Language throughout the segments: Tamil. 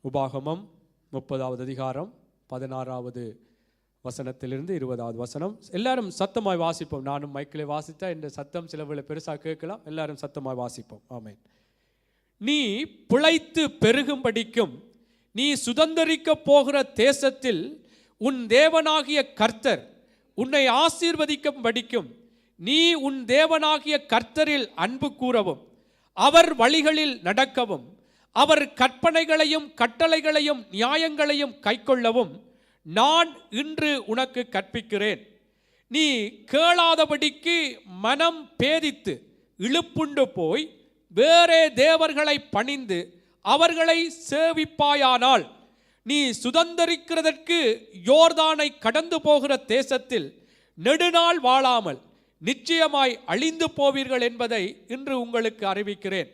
உபாகமம் 30வது அதிகாரம் 16வது வசனத்திலிருந்து 20வது வசனம். எல்லாரும் சத்தமாய் வாசிப்போம். நானும் மைக்கிலே வாசித்தா இந்த சத்தம் சில வேளை பெருசாக கேட்கலாம். எல்லாரும் சத்தமாய் வாசிப்போம். ஆமென். நீ பிழைத்து பெருகும்படிக்கும் நீ சுதந்தரிக்க போகிற தேசத்தில் உன் தேவனாகிய கர்த்தர் உன்னை ஆசீர்வதிக்கும்படிக்கும் நீ உன் தேவனாகிய கர்த்தரில் அன்பு கூறவும் அவர் வழிகளில் நடக்கவும் அவர் கற்பனைகளையும் கட்டளைகளையும் நியாயங்களையும் கைக்கொள்ளவும் நான் இன்று உனக்கு கற்பிக்கிறேன். நீ கேளாதபடிக்கு மனம் பேதித்து இழுப்புண்டு போய் வேறே தேவர்களை பணிந்து அவர்களை சேவிப்பாயானால் நீ சுதந்தரிக்கிறதற்கு யோர்தானை கடந்து போகிற தேசத்தில் நெடுநாள் வாழாமல் நிச்சயமாய் அழிந்து போவீர்கள் என்பதை இன்று உங்களுக்கு அறிவிக்கிறேன்.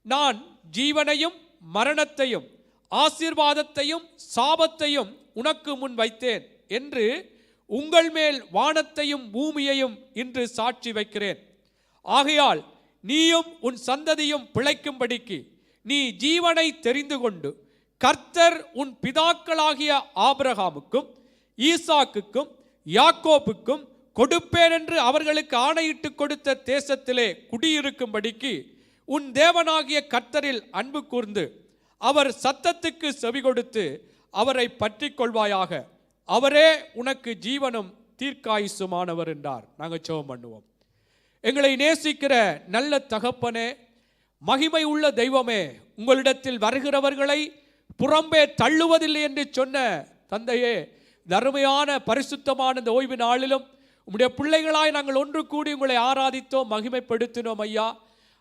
நான் ஜீவனையும் மரணத்தையும் ஆசீர்வாதத்தையும் சாபத்தையும் உனக்கு முன் வைத்தேன் என்று உங்கள் மேல் வானத்தையும் பூமியையும் இன்று சாட்சி வைக்கிறேன். ஆகையால் நீயும் உன் சந்ததியும் பிழைக்கும்படிக்கு நீ ஜீவனை தெரிந்து கொண்டு கர்த்தர் உன் பிதாக்களாகிய ஆபிரகாமுக்கும் ஈசாக்குக்கும் யாக்கோபுக்கும் கொடுப்பேன் என்று அவர்களுக்கு ஆணையிட்டு கொடுத்த தேசத்திலே குடியிருக்கும்படிக்கு உன் தேவனாகிய கர்த்தரில் அன்பு கூர்ந்து அவர் சத்தத்துக்கு செவி கொடுத்து அவரை பற்றி கொள்வாயாக. அவரே உனக்கு ஜீவனும் தீர்க்காயுசுமானவர் என்றார். நாங்கள் ஜெபம் பண்ணுவோம். எங்களை நேசிக்கிற நல்ல தகப்பனே, மகிமை உள்ள தெய்வமே, உங்களிடத்தில் வருகிறவர்களை புறம்பே தள்ளுவதில்லை என்று சொன்ன தந்தையே, தர்மையான பரிசுத்தமான இந்த ஓய்வு நாளிலும் உம்முடைய பிள்ளைகளாய் நாங்கள் ஒன்று கூடி உங்களை ஆராதித்தோம், மகிமைப்படுத்தினோம். ஐயா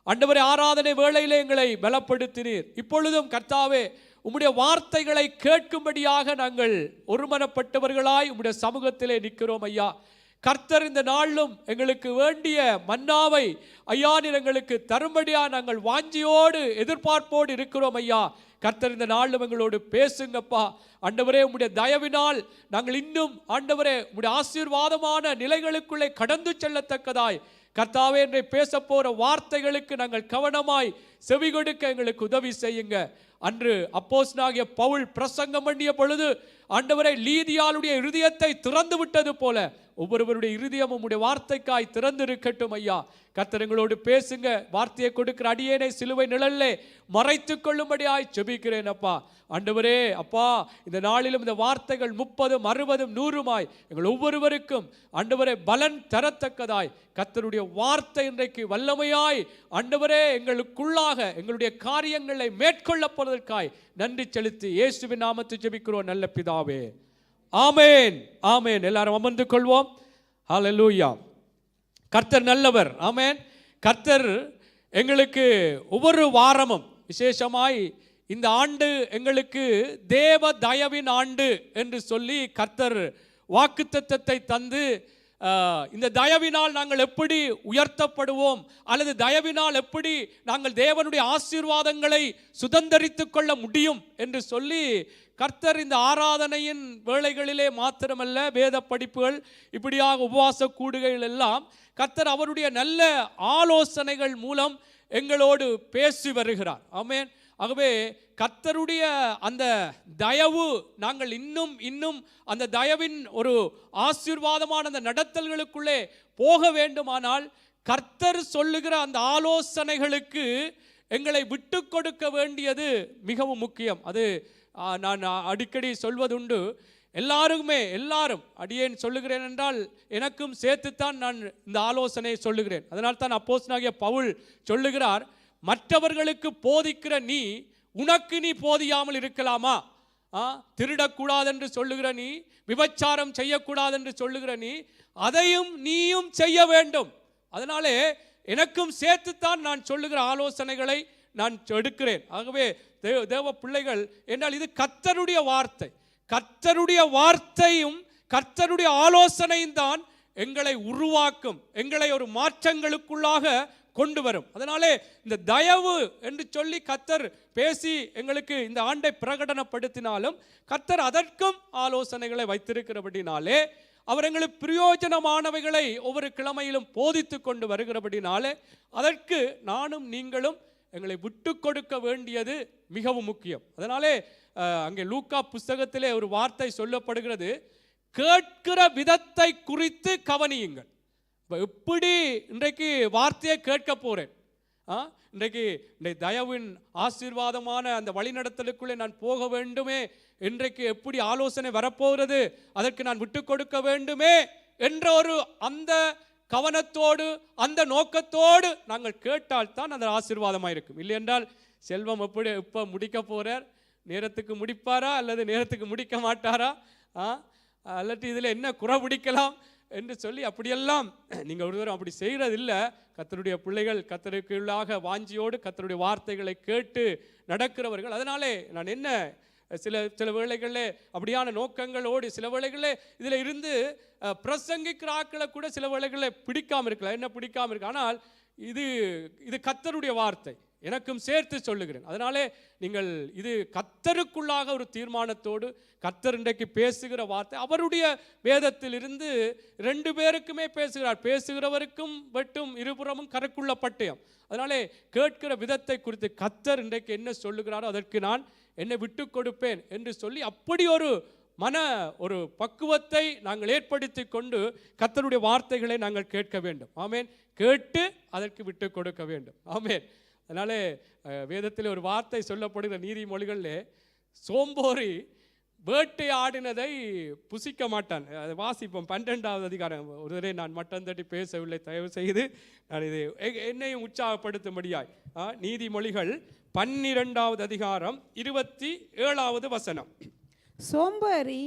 ஆண்டவரே, ஆராதனை வேளையிலே எங்களை பலப்படுத்தினீர். இப்பொழுதும் கர்த்தாவே, உம்முடைய வார்த்தைகளை கேட்கும்படியாக நாங்கள் ஒருமனப்பட்டவர்களாய் உம்முடைய சமூகத்திலே நிற்கிறோம். ஐயா கர்த்தர் இந்த நாளிலும் எங்களுக்கு வேண்டிய மன்னாவை ஐயா நீர் எங்களுக்கு தரும்படியா நாங்கள் வாஞ்சியோடு எதிர்பார்ப்போடு இருக்கிறோம். ஐயா கர்த்தர் இந்த நாளிலும் எங்களோடு பேசுங்கப்பா. ஆண்டவரே, உம்முடைய தயவினால் நாங்கள் இன்னும் ஆண்டவரே உம்முடைய ஆசீர்வாதமான நிலைகளுக்குள்ளே கடந்து செல்லத்தக்கதாய் கர்த்தாவே என்று பேச போற வார்த்தைகளுக்கு நாங்கள் கவனமாய் செவி கொடுக்க எங்களுக்கு உதவி செய்யுங்க. அன்று அப்போஸ்தலனாகிய பவுல் பிரசங்கம் பண்ணிய பொழுது ஆண்டவரே, லீதியாளுடைய இருதயத்தை திறந்து விட்டது போல ஒவ்வொருவருடைய இருதயமும் உம்முடைய வார்த்தைக்காய் திறந்து இருக்கட்டும். ஐயா கர்த்தர் எங்களோடு பேசுங்க. வார்த்தையை கொடுக்கிற அடியேனை சிலுவை நிழல்லே மறைத்துக் கொள்ளும்படியாய் ஜெபிக்கிறேன். அப்பா ஆண்டவரே, அப்பா இந்த நாளிலும் இந்த வார்த்தைகள் 30, 60, 100 எங்கள் ஒவ்வொருவருக்கும் ஆண்டவரே பலன் தரத்தக்கதாய் கர்த்தருடைய வார்த்தை இன்றைக்கு வல்லமையாய் ஆண்டவரே எங்களுக்குள்ளாக எங்களுடைய காரியங்களை மேற்கொள்ளப்படுவதற்காய் நன்றி செலுத்தி இயேசுவின் நாமத்தில் ஜெபிக்கிறோம் நல்ல பிதாவே. ஆமேன், ஆமேன். எல்லாரும் அமர்ந்து கொள்வோம். ஹல்லேலூயா. கர்த்தர் நல்லவர். ஆமேன். கர்த்தர் எங்களுக்கு ஒவ்வொரு வாரமும் விசேஷமாய் இந்த ஆண்டு எங்களுக்கு தேவ தயவின் ஆண்டு என்று சொல்லி கர்த்தர் வாக்குத்தத்தத்தை தந்து இந்த தயவினால் நாங்கள் எப்படி உயர்த்தப்படுவோம் அல்லது தயவினால் எப்படி நாங்கள் தேவனுடைய ஆசீர்வாதங்களை சுதந்தரித்துக் கொள்ள முடியும் என்று சொல்லி கர்த்தர் இந்த ஆராதனையின் வேளைகளிலே மாத்திரமல்ல, வேத படிப்புகள் இப்படியாக உபவாச கூடுகைகள் எல்லாம் கர்த்தர் அவருடைய நல்ல ஆலோசனைகள் மூலம் எங்களோடு பேசி வருகிறார். ஆமென். ஆகவே கர்த்தருடைய அந்த தயவு நாங்கள் இன்னும் அந்த தயவின் ஒரு ஆசீர்வாதமான அந்த நடத்தல்களுக்குள்ளே போக வேண்டுமானால் கர்த்தர் சொல்லுகிற அந்த ஆலோசனைகளுக்கு எங்களை விட்டு கொடுக்க வேண்டியது மிகவும் முக்கியம். அது நான் அடிக்கடி சொல்வதுண்டு. எல்லாரும் அடியேன் சொல்லுகிறேன் என்றால் எனக்கும் சேர்த்துத்தான் நான் இந்த ஆலோசனையை சொல்லுகிறேன். அதனால் தான் அப்போஸ்தலனாகிய பவுல் சொல்லுகிறார், மற்றவர்களுக்கு போதிக்கிற நீ உனக்கு நீ போதியாமல் இருக்கலாமா? திருடக்கூடாது என்று சொல்லுகிற நீ, விபச்சாரம் செய்யக்கூடாது என்று சொல்லுகிற நீ, அதையும் நீயும் செய்ய வேண்டும். அதனாலே எனக்கும் சேர்த்துத்தான் நான் சொல்லுகிற ஆலோசனைகளை நான் எடுக்கிறேன். ஆகவே தேவ பிள்ளைகள் என்றால் இது கர்த்தருடைய வார்த்தை. கர்த்தருடைய வார்த்தையும் கர்த்தருடைய ஆலோசனையும் தான் எங்களை உருவாக்கும், எங்களை ஒரு மாற்றங்களுக்குள்ளாக கொண்டு வரும். அதனாலே இந்த தயவு என்று சொல்லி கர்த்தர் பேசி எங்களுக்கு இந்த ஆண்டை பிரகடனப்படுத்தினாலும் கர்த்தர் அதற்கும் ஆலோசனைகளை வைத்திருக்கிறபடினாலே அவர் எங்களுக்கு பிரயோஜனமானவைகளை ஒவ்வொரு கிழமையிலும் போதித்து கொண்டு வருகிறபடினாலே அதற்கு நானும் நீங்களும் எங்களை விட்டு கொடுக்க வேண்டியது மிகவும் முக்கியம். அதனாலே அங்கே லூக்கா புஸ்தகத்திலே ஒரு வார்த்தை சொல்லப்படுகிறது, கேட்கிற விதத்தை குறித்து கவனியுங்கள். எப்படி இன்றைக்கு வார்த்தையை கேட்க போறேன், இன்றைக்கு தயவின் ஆசீர்வாதமான அந்த வழிநடத்தலுக்குள்ளே நான் போக வேண்டுமே, இன்றைக்கு எப்படி ஆலோசனை வரப்போகிறது, அதற்கு நான் விட்டு கொடுக்க வேண்டுமே என்ற ஒரு அந்த கவனத்தோடு அந்த நோக்கத்தோடு நாங்கள் கேட்டால் தான் அந்த ஆசீர்வாதமாக இருக்கும். இல்லை என்றால் செல்வம் எப்படி எப்போ முடிக்க போறார், நேரத்துக்கு முடிப்பாரா அல்லது நேரத்துக்கு முடிக்க மாட்டாரா, அல்லது இதில் என்ன குறை பிடிக்கலாம் என்று சொல்லி அப்படியெல்லாம் நீங்கள் ஒரு தூரம் அப்படி செய்கிறதில்லை. கர்த்தருடைய பிள்ளைகள் கர்த்தருக்குள்ளாக வாஞ்சியோடு கர்த்தருடைய வார்த்தைகளை கேட்டு நடக்கிறவர்கள். அதனாலே நான் என்ன சில வேளைகளில் அப்படியான நோக்கங்களோடு சில வேளைகளில் இதில் இருந்து பிரசங்கிக்கிற ஆக்களை கூட சில வேளைகளில் பிடிக்காமல் இருக்கலாம். என்ன பிடிக்காமல் இருக்கு, ஆனால் இது கர்த்தருடைய வார்த்தை, எனக்கும் சேர்த்து சொல்லுகிறேன். அதனாலே நீங்கள் இது கர்த்தருக்குள்ளாக ஒரு தீர்மானத்தோடு கர்த்தர் இன்றைக்கு பேசுகிற வார்த்தை அவருடைய வேதத்திலிருந்து 2 பேருக்குமே பேசுகிறார். பேசுகிறவருக்கும் வெட்டும் இருபுறமும் கருக்குள்ள பட்டயம். அதனாலே கேட்கிற விதத்தை குறித்து கர்த்தர் இன்றைக்கு என்ன சொல்லுகிறாரோ அதற்கு நான் என்னை விட்டு கொடுப்பேன் என்று சொல்லி அப்படி ஒரு பக்குவத்தை நாங்கள் ஏற்படுத்தி கொண்டு கர்த்தருடைய வார்த்தைகளை நாங்கள் கேட்க வேண்டும். ஆமேன். கேட்டு அதற்கு விட்டு கொடுக்க வேண்டும். ஆமேன். அதனாலே வேதத்தில் ஒரு வார்த்தை சொல்லப்படுகிற நீதிமொழிகளிலே, சோம்போரி வேட்டையாடினதை புசிக்க மாட்டான். அதை வாசிப்போம் 12வது அதிகாரம். ஒருவரே நான் மட்டம் தட்டி பேசவில்லை, தயவு செய்து நான் இது என்னையும் உற்சாகப்படுத்தும்படியாய். நீதிமொழிகள் 12வது அதிகாரம் 27வது வசனம். சோம்பேறி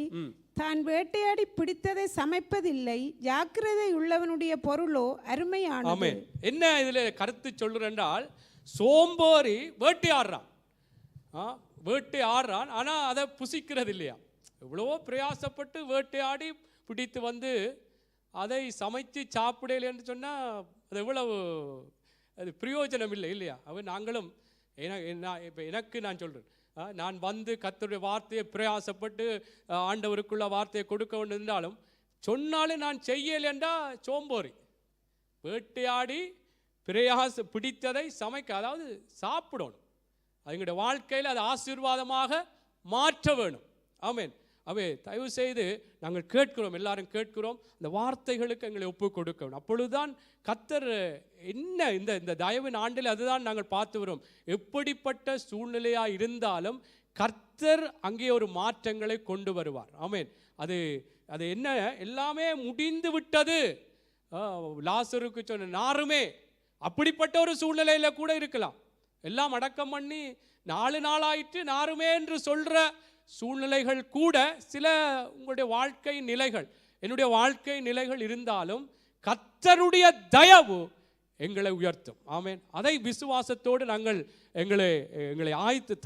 தான் வேட்டையாடி பிடித்ததை சமைப்பதில்லை, ஜாக்கிரதை உள்ளவனுடைய பொருளோ அருமையானது. என்ன இதுல கருத்து சொல்றேன்றால், சோம்பேறி வேட்டையாடுறான், ஆனால் அதை புசிக்கிறது இல்லையா. எவ்வளவோ பிரயாசப்பட்டு வேட்டையாடி பிடித்து வந்து அதை சமைச்சு சாப்பிடலைன்னு சொன்னால் அது எவ்வளவு அது பிரயோஜனம் இல்லை இல்லையா. நாங்களும் இப்போ எனக்கு நான் சொல்கிறேன், நான் வந்து கர்த்தருடைய வார்த்தையை பிரயாசப்பட்டு ஆண்டவருக்குள்ள வார்த்தையை கொடுக்க வேண்டும் என்றாலும் சொன்னாலும் நான் செய்யலைன்றா சோம்பேறி. வேட்டையாடி பிடித்ததை சமைக்க, அதாவது சாப்பிடணும், எங்களுடைய வாழ்க்கையில் அது ஆசீர்வாதமாக மாற்ற வேணும். ஆமேன். தயவு செய்து நாங்கள் கேட்கிறோம், எல்லாரும் கேட்கிறோம், இந்த வார்த்தைகளுக்கு எங்களை ஒப்பு கொடுக்கணும். அப்பொழுதுதான் கர்த்தர் என்ன இந்த தயவின் ஆண்டில் அதுதான் நாங்கள் பார்த்து வரோம். எப்படிப்பட்ட சூழ்நிலையாக இருந்தாலும் கர்த்தர் அங்கே ஒரு மாற்றங்களை கொண்டு வருவார். ஆமேன். அது என்ன, எல்லாமே முடிந்து விட்டது, லாசருக்கு சொன்ன நாருமே அப்படிப்பட்ட ஒரு சூழ்நிலையில் கூட இருக்கலாம். எல்லாம் அடக்கம் பண்ணி 4 நாளாயிற்று நாருமே என்று சொல்ற சூழ்நிலைகள் கூட சில உங்களுடைய வாழ்க்கை நிலைகள், என்னுடைய வாழ்க்கை நிலைகள் இருந்தாலும் கர்த்தருடைய தயவு எங்களை உயர்த்தும். ஆமேன். அதை விசுவாசத்தோடு நாங்கள் எங்களை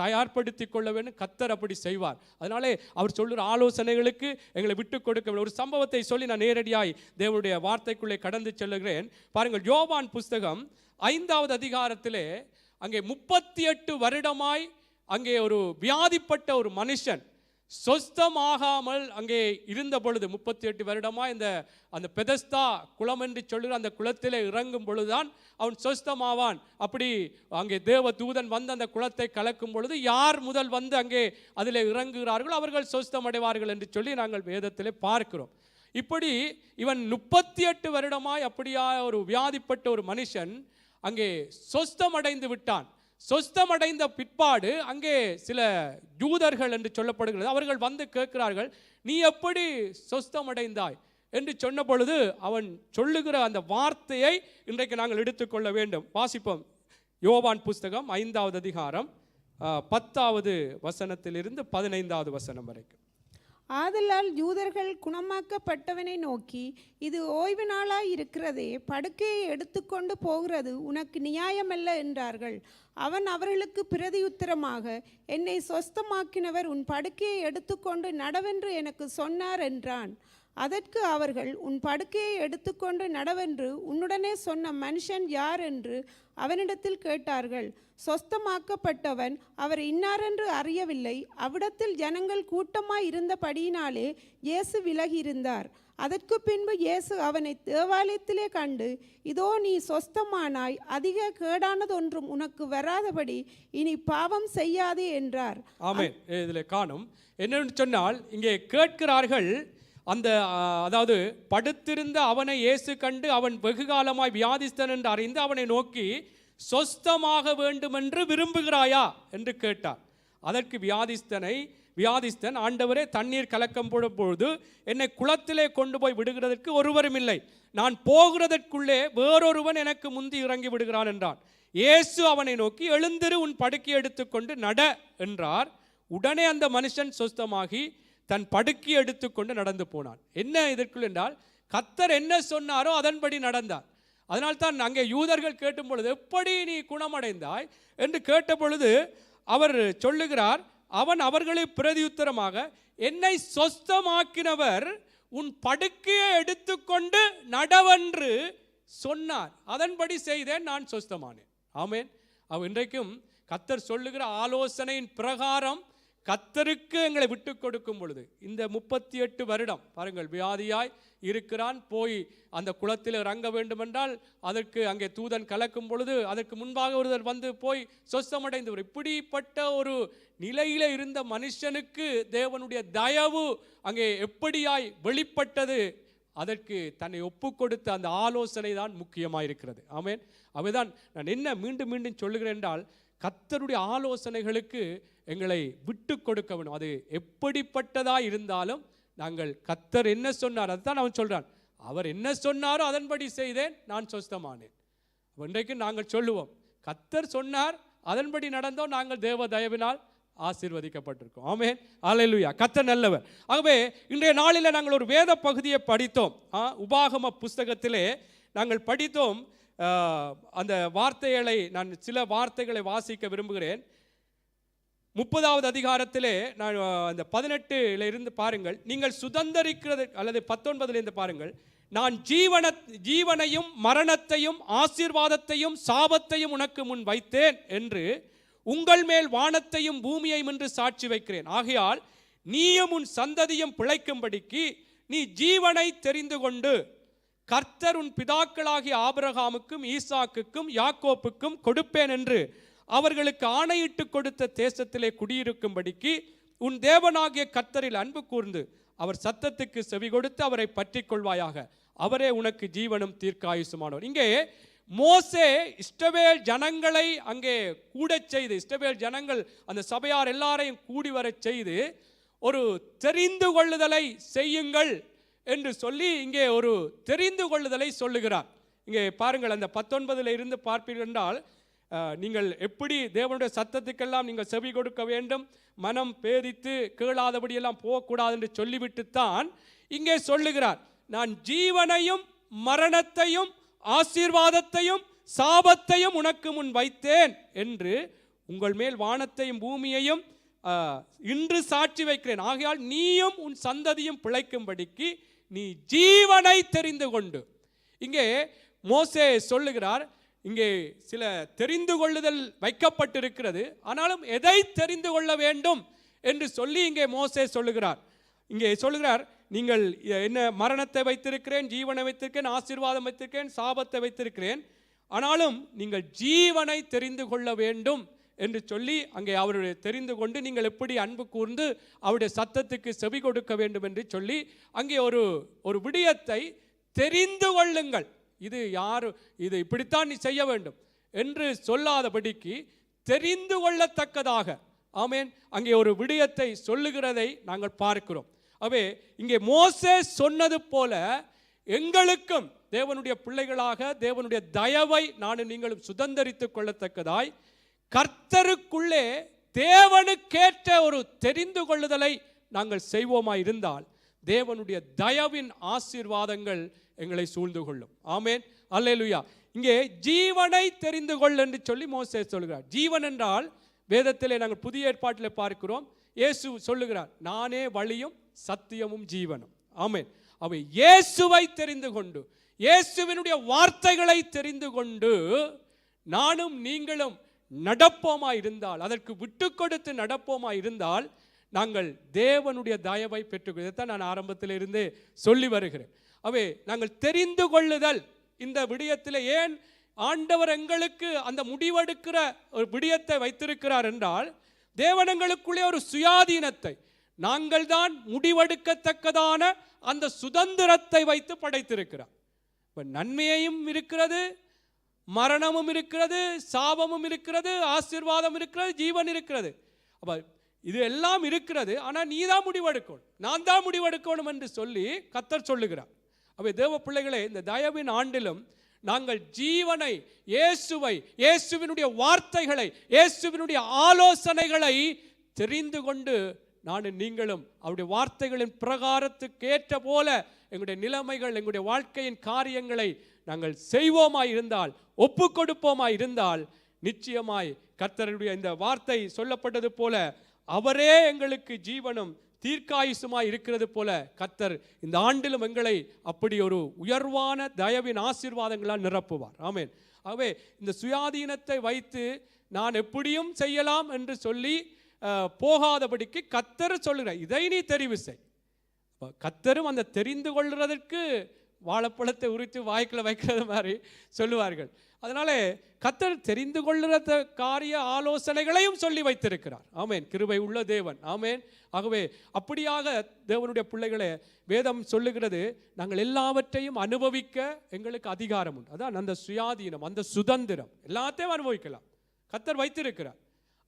தயார்படுத்திக் கொள்ள வேண்டும். கர்த்தர் அப்படி செய்வார். அதனாலே அவர் சொல்லுற ஆலோசனைகளுக்கு எங்களை விட்டு கொடுக்க. ஒரு சம்பவத்தை சொல்லி நான் நேரடியாய் தேவனுடைய வார்த்தைக்குள்ளே கடந்து செல்லுகிறேன். பாருங்கள், யோவான் புஸ்தகம் 5வது அதிகாரத்திலே அங்கே 38 வருடமாய் அங்கே ஒரு வியாதிப்பட்ட ஒரு மனுஷன் சொஸ்தமாகாமல் அங்கே இருந்த பொழுது, 38 வருடமாய் அந்த பெதஸ்தா குளம் என்று சொல்லுகிற அந்த குளத்திலே இறங்கும் பொழுதுதான் அவன் சொஸ்தமாவான். அப்படி அங்கே தேவ தூதன் வந்து அந்த குளத்தை கலக்கும் பொழுது யார் முதல் வந்து அங்கே அதில் இறங்குகிறார்கள் அவர்கள் சொஸ்தமடைவார்கள் என்று சொல்லி நாங்கள் வேதத்திலே பார்க்கிறோம். இப்படி இவன் 38 வருடமாய் அப்படியா ஒரு வியாதிப்பட்ட ஒரு மனுஷன் அங்கே சொஸ்தமடைந்து விட்டான். சொஸ்தமடைந்த பிற்பாடு அங்கே சில யூதர்கள் என்று சொல்லப்படுகிறது, அவர்கள் வந்து கேட்கிறார்கள், நீ எப்படி சொஸ்தமடைந்தாய் என்று சொன்ன பொழுது அவன் சொல்லுகிற அந்த வார்த்தையை இன்றைக்கு நாங்கள் எடுத்துக்கொள்ள வேண்டும். வாசிப்போம். யோவான் புஸ்தகம் 5வது அதிகாரம் 10வது வசனத்திலிருந்து 15வது வசனம் வரைக்கும். ஆதலால் யூதர்கள் குணமாக்கப்பட்டவனை நோக்கி, இது ஓய்வு நாளாய் இருக்கிறதே, படுக்கையை எடுத்துக்கொண்டு போகிறது உனக்கு நியாயமல்ல என்றார்கள். அவன் அவர்களுக்கு பிரதியுத்தரமாக, என்னை சொஸ்தமாக்கினவர் உன் படுக்கையை எடுத்துக்கொண்டு நடவென்று எனக்கு சொன்னார் என்றான். அதற்கு அவர்கள், உன் படுக்கையை எடுத்துக்கொண்டு நடவென்று உன்னுடனே சொன்ன மனுஷன் யார் என்று அவனிடத்தில் கேட்டார்கள். சொஸ்தமாக்கப்பட்டவன் அவர் இன்னாரென்று அறியவில்லை. அவ்விடத்தில் ஜனங்கள் கூட்டமாய் இருந்தபடியினாலே இயேசு விலகியிருந்தார். அதற்கு பின்பு இயேசு அவனை தேவாலயத்திலே கண்டு, இதோ நீ சொஸ்தமானாய், அதிக கேடானதொன்றும் உனக்கு வராதபடி இனி பாவம் செய்யாதே என்றார். ஆமென். இதில் காணும் என்னன்னு சொன்னால், இங்கே கேட்கிறார்கள் அந்த அதாவது படுத்திருந்த அவனை இயேசு கண்டு அவன் வெகு காலமாய் வியாதிஸ்தன் என்று அறிந்து அவனை நோக்கி, சொஸ்தமாக வேண்டுமென்று விரும்புகிறாயா என்று கேட்டார். அதற்கு வியாதிஸ்தன், ஆண்டவரே, தண்ணீர் கலக்கம் போடும் பொழுது என்னை குளத்திலே கொண்டு போய் விடுகிறதற்கு ஒருவரும் இல்லை. நான் போகிறதற்குள்ளே வேறொருவன் எனக்கு முந்தி இறங்கி விடுகிறான் என்றான். இயேசு அவனை நோக்கி, எழுந்திரு, உன் படுக்கையை எடுத்துக்கொண்டு நட என்றார். உடனே அந்த மனுஷன் சொஸ்தமாகி தன் படுக்கையை எடுத்துக்கொண்டு நடந்து போனான். என்ன இதற்குள் என்றால், கர்த்தர் என்ன சொன்னாரோ அதன்படி நடந்தார். அதனால்தான் அங்கே யூதர்கள் கேட்டும் பொழுது, எப்படி நீ குணமடைந்தாய் என்று கேட்ட பொழுது அவர் சொல்லுகிறார், அவன் அவர்களை பிரதியுத்தரமாக, என்னை சொஸ்தமாக்கினவர் உன் படுக்கையை எடுத்துக்கொண்டு நடவென்று சொன்னார், அதன்படி செய்தேன், நான் சொஸ்தமானேன். ஆமென். இன்றைக்கும் கர்த்தர் சொல்லுகிற ஆலோசனையின் பிரகாரம் கர்த்தருக்கு எங்களை விட்டு கொடுக்கும் பொழுது, இந்த 38 வருடம் பாருங்கள், வியாதியாய் இருக்கிறான், போய் அந்த குளத்தில் இறங்க வேண்டுமென்றால் அதற்கு அங்கே தூதன் கலக்கும் பொழுது அதற்கு முன்பாக ஒருவர் வந்து போய் சொஸ்தமடைந்தவர். இப்படிப்பட்ட ஒரு நிலையில இருந்த மனுஷனுக்கு தேவனுடைய தயவு அங்கே எப்படியாய் வெளிப்பட்டது, அதற்கு தன்னை ஒப்பு கொடுத்த அந்த ஆலோசனை தான் முக்கியமாக இருக்கிறது. ஆமென். அவைதான் நான் என்ன மீண்டும் மீண்டும் சொல்லுகிறேன் என்றால், கர்த்தருடைய ஆலோசனைகளுக்கு எங்களை விட்டு கொடுக்க வேண்டும். அது எப்படிப்பட்டதா இருந்தாலும் நாங்கள் கர்த்தர் என்ன சொன்னார் அதுதான் அவன் சொல்றான். அவர் என்ன சொன்னாரோ அதன்படி செய்தேன், நான் சொஸ்தமானேன். இன்றைக்கு நாங்கள் சொல்லுவோம், கர்த்தர் சொன்னார், அதன்படி நடந்தோம், நாங்கள் தேவ தயவினால் ஆசீர்வதிக்கப்பட்டிருக்கோம். ஆமென். அல்லேலூயா. கர்த்தர் நல்லவர். ஆகவே இன்றைய நாளில் நாங்கள் ஒரு வேத பகுதியை படித்தோம். உபாகம புஸ்தகத்திலே நாங்கள் படித்தோம். அந்த வார்த்தைகளை நான் சில வார்த்தைகளை வாசிக்க விரும்புகிறேன். 30வது அதிகாரத்திலே நான் அந்த 18 இருந்து பாருங்கள். நீங்கள் சுதந்தரிக்கிறது, அல்லது 19 இருந்து பாருங்கள். நான் ஜீவனையும் மரணத்தையும் ஆசீர்வாதத்தையும் சாபத்தையும் உனக்கு முன் வைத்தேன் என்று உங்கள் மேல் வானத்தையும் பூமியையும் என்று சாட்சி வைக்கிறேன். ஆகையால் நீயும் உன் சந்ததியும் பிழைக்கும்படிக்கு நீ ஜீவனை தெரிந்து கொண்டு கர்த்தர் உன் பிதாக்களாகிய ஆபிரகாமுக்கும் ஈசாக்குக்கும் யாக்கோப்புக்கும் கொடுப்பேன் என்று அவர்களுக்கு ஆணையிட்டு கொடுத்த தேசத்திலே குடியிருக்கும்படிக்கு உன் தேவனாகிய கர்த்தரில் அன்பு கூர்ந்து அவர் சத்தத்துக்கு செவி கொடுத்து அவரை பற்றி கொள்வாயாக. அவரே உனக்கு ஜீவனும் தீர்க்காயுசுமானவர். இங்கே மோசே இஸ்ரவேல் ஜனங்களை அங்கே கூட செய்து, இஸ்ரவேல் ஜனங்கள் அந்த சபையார் எல்லாரையும் கூடி வர செய்து ஒரு தெரிந்து கொள்ளுதலை செய்யுங்கள் என்று சொல்லி இங்கே ஒரு தெரிந்து கொள்ளுதலை சொல்லுகிறார். இங்கே பாருங்கள், அந்த 19 இருந்து பார்ப்பீர்கள் என்றால், நீங்கள் எப்படி தேவனுடைய சத்தத்துக்கெல்லாம் நீங்கள் செவி கொடுக்க வேண்டும், மனம் பேதித்து கேளாதபடியெல்லாம் போகக்கூடாது என்று சொல்லிவிட்டுத்தான் இங்கே சொல்லுகிறார். நான் ஜீவனையும் மரணத்தையும் ஆசீர்வாதத்தையும் சாபத்தையும் உனக்கு முன் வைத்தேன் என்று உங்கள் மேல் வானத்தையும் பூமியையும் இன்று சாட்சி வைக்கிறேன். ஆகையால் நீயும் உன் சந்ததியும் பிழைக்கும்படிக்கு நீ ஜீவனை தெரிந்து கொண்டு. இங்கே மோசே சொல்லுகிறார், இங்கே சில தெரிந்து கொள்ளுதல் வைக்கப்பட்டிருக்கிறது, ஆனாலும் எதை தெரிந்து கொள்ள வேண்டும் என்று சொல்லி இங்கே மோசே சொல்லுகிறார். இங்கே சொல்லுகிறார், நீங்கள் என்ன மரணத்தை வைத்திருக்கிறேன், ஜீவனை வைத்திருக்கிறேன், ஆசீர்வாதம் வைத்திருக்கிறேன், சாபத்தை வைத்திருக்கிறேன், ஆனாலும் நீங்கள் ஜீவனை தெரிந்து கொள்ள வேண்டும் என்று சொல்லி அங்கே அவருடைய தெரிந்து கொண்டு நீங்கள் எப்படி அன்பு கூர்ந்து அவருடைய சத்தத்துக்கு செவி கொடுக்க வேண்டும் என்று சொல்லி அங்கே ஒரு விடயத்தை தெரிந்து கொள்ளுங்கள். இது யாரு, இது இப்படித்தான் நீ செய்ய வேண்டும் என்று சொல்லாதபடிக்கு தெரிந்து கொள்ளத்தக்கதாக, ஆமென், அங்கே ஒரு விடயத்தை சொல்லுகிறதை நாங்கள் பார்க்கிறோம். அவே இங்கே மோசே சொன்னது போல எங்களுக்கும் தேவனுடைய பிள்ளைகளாக தேவனுடைய தயவை நானும் நீங்களும் சுதந்தரித்துக் கொள்ளத்தக்கதாய் கர்த்தருக்குள்ளே தேவனுக்கேற்ற ஒரு தெரிந்து கொள்ளுதலை நாங்கள் செய்வோமாய் இருந்தால் தேவனுடைய தயவின் ஆசீர்வாதங்கள் எங்களை சூழ்ந்து கொள்ளும். ஆமென். அல்லேலூயா. இங்கே ஜீவனை தெரிந்து கொள் என்று சொல்லி மோசே சொல்கிறார். ஜீவன் என்றால் வேதத்திலே நாங்கள் புதிய ஏற்பாட்டில் பார்க்கிறோம், இயேசு சொல்லுகிறார், நானே வழியும் சத்தியமும் ஜீவனும். ஆமென். அவை இயேசுவை தெரிந்து கொண்டு, இயேசுவினுடைய வார்த்தைகளை தெரிந்து கொண்டு நானும் நீங்களும் நடப்போமா இருந்தால், அதற்கு விட்டு கொடுத்து நடப்போமா இருந்தால் நாங்கள் தேவனுடைய தயவை பெற்றுக்கொள்ள. இதைத்தான் நான் ஆரம்பத்தில் இருந்து சொல்லி வருகிறேன். அவை நாங்கள் தெரிந்து கொள்ளுதல் இந்த விடயத்தில் ஏன் ஆண்டவர் எங்களுக்கு அந்த முடிவெடுக்கிற ஒரு விடயத்தை வைத்திருக்கிறார் என்றால், தேவனங்களுக்குள்ளே ஒரு சுயாதீனத்தை, நாங்கள் தான் முடிவெடுக்கத்தக்கதான அந்த சுதந்திரத்தை வைத்து படைத்திருக்கிறார். நன்மையும் இருக்கிறது, மரணமும் இருக்கிறது, சாபமும் இருக்கிறது, ஆசீர்வாதம் இருக்கிறது, ஜீவன் இருக்கிறது. அப்ப இது எல்லாம் இருக்கிறது. ஆனால் நீ தான் முடிவெடுக்கணும், நான் தான் முடிவெடுக்கணும் என்று சொல்லி கர்த்தர் சொல்லுகிறார். அப்ப தேவ பிள்ளைகளே, இந்த தயவின் ஆண்டிலும் நாங்கள் ஜீவனை, இயேசுவை, இயேசுவினுடைய வார்த்தைகளை, இயேசுவினுடைய ஆலோசனைகளை தெரிந்து கொண்டு நானும் நீங்களும் அவருடைய வார்த்தைகளின் பிரகாரத்துக்கு ஏற்ற போல எங்களுடைய நிலைமைகள், எங்களுடைய வாழ்க்கையின் காரியங்களை நாங்கள் செய்வோமாய் இருந்தால், ஒப்பு கொடுப்போமாய் இருந்தால், நிச்சயமாய் கர்த்தருடைய இந்த வார்த்தை சொல்லப்பட்டது போல அவரே எங்களுக்கு ஜீவனும் தீர்க்காயுசுமாய் இருக்கிறது போல கர்த்தர் இந்த ஆண்டிலும் எங்களை அப்படி ஒரு உயர்வான தயவின் ஆசீர்வாதங்களால் நிரப்புவார். ஆமென். ஆகவே இந்த சுயாதீனத்தை வைத்து நான் எப்படியும் செய்யலாம் என்று சொல்லி போகாதபடிக்கு கர்த்தர் சொல்லுகிறார், இதை நீ தெரிவு செய். கர்த்தரும் அந்த தெரிந்து கொள்றதற்கு வாழைப்பழத்தை உரித்து வாய்க்குள்ள வைக்கிறது மாதிரி சொல்லுவார்கள். அதனால கர்த்தர் தெரிந்து கொள்ளுற காரிய ஆலோசனைகளையும் சொல்லி வைத்திருக்கிறார். ஆமேன். கிருபை உள்ள தேவன். ஆமேன். ஆகவே அப்படியாக தேவனுடைய பிள்ளைகளே, வேதம் சொல்லுகிறது, நாங்கள் எல்லாவற்றையும் அனுபவிக்க எங்களுக்கு அதிகாரம் உண்டு. அதான் அந்த சுயாதீனம், அந்த சுதந்திரம் எல்லாத்தையும் அனுபவிக்கலாம் கர்த்தர் வைத்திருக்கிறார்.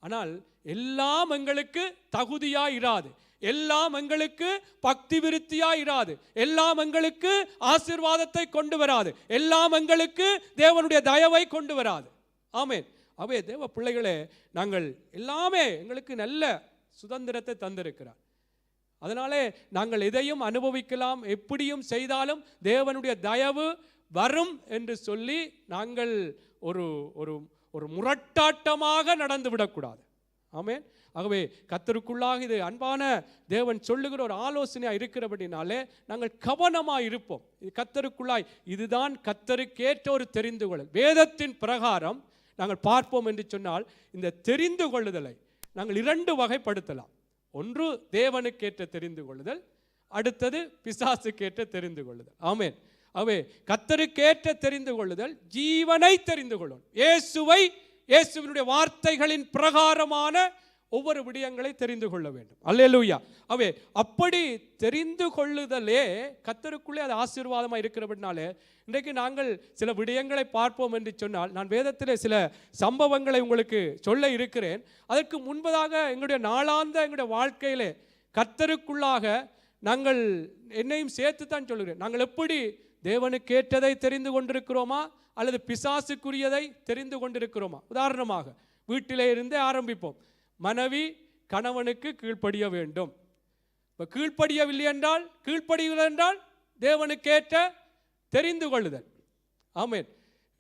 ஆனால் எல்லாம் எங்களுக்கு தகுதியா இராது, எல்லாம் எங்களுக்கு பக்தி விருத்தியா இராது, எல்லாம் எங்களுக்கு ஆசீர்வாதத்தை கொண்டு வராது, எல்லாம் எங்களுக்கு தேவனுடைய தயவை கொண்டு வராது. ஆமென். அவே தேவ பிள்ளைகளே, நாங்கள் எல்லாமே எங்களுக்கு நல்ல சுதந்திரத்தை தந்திருக்கிறார். அதனாலே நாங்கள் எதையும் அனுபவிக்கலாம், எப்படியும் செய்தாலும் தேவனுடைய தயவு வரும் என்று சொல்லி நாங்கள் ஒரு ஒரு ஒரு முரட்டாட்டமாக நடந்து விடக்கூடாது. ஆமென். ஆகவே கர்த்தருக்குள்ளாக இது அன்பான தேவன் சொல்லுகிற ஒரு ஆலோசனையாக இருக்கிறபடினாலே நாங்கள் கவனமாக இருப்போம். கர்த்தருக்குள்ளாய் இதுதான் கர்த்தருக்கேற்ற ஒரு தெரிந்து கொள்ளல். வேதத்தின் பிரகாரம் நாங்கள் பார்ப்போம் என்று சொன்னால், இந்த தெரிந்து கொள்ளுதலை நாங்கள் இரண்டு வகைப்படுத்தலாம். ஒன்று தேவனுக்கேற்ற தெரிந்து கொள்ளுதல், அடுத்தது பிசாசுக்கேற்ற தெரிந்து கொள்ளுதல். ஆமென். ஆகவே கர்த்தருக்கேற்ற தெரிந்து கொள்ளுதல் ஜீவனை தெரிந்து கொள்ளும், இயேசுவை, இயேசுவினுடைய வார்த்தைகளின் பிரகாரமான ஒவ்வொரு விடயங்களை தெரிந்து கொள்ள வேண்டும். அல்லேலூயா. அவே அப்படி தெரிந்து கொள்ளுதலே கர்த்தருக்குள்ளே அது ஆசீர்வாதமாக இருக்கிறபடினாலே இன்றைக்கு நாங்கள் சில விடயங்களை பார்ப்போம் என்று சொன்னால், நான் வேதத்திலே சில சம்பவங்களை உங்களுக்கு சொல்ல இருக்கிறேன். அதற்கு முன்பதாக எங்களுடைய நாளாந்த எங்களுடைய வாழ்க்கையிலே கர்த்தருக்குள்ளாக நாங்கள் என்னையும் சேர்த்து தான் சொல்லுகிறேன், நாங்கள் எப்படி தேவனுக்கேற்றதை தெரிந்து கொண்டிருக்கிறோமா அல்லது பிசாசுக்குரியதை தெரிந்து கொண்டிருக்கிறோமா? உதாரணமாக வீட்டிலே இருந்தே ஆரம்பிப்போம். மனைவி கணவனுக்கு கீழ்ப்படிய வேண்டும். கீழ்ப்படியவில்லை என்றால், கீழ்ப்படியவில்லை என்றால் தேவனுக்கேற்ற தெரிந்து கொள்ளுதல். ஆமேன்.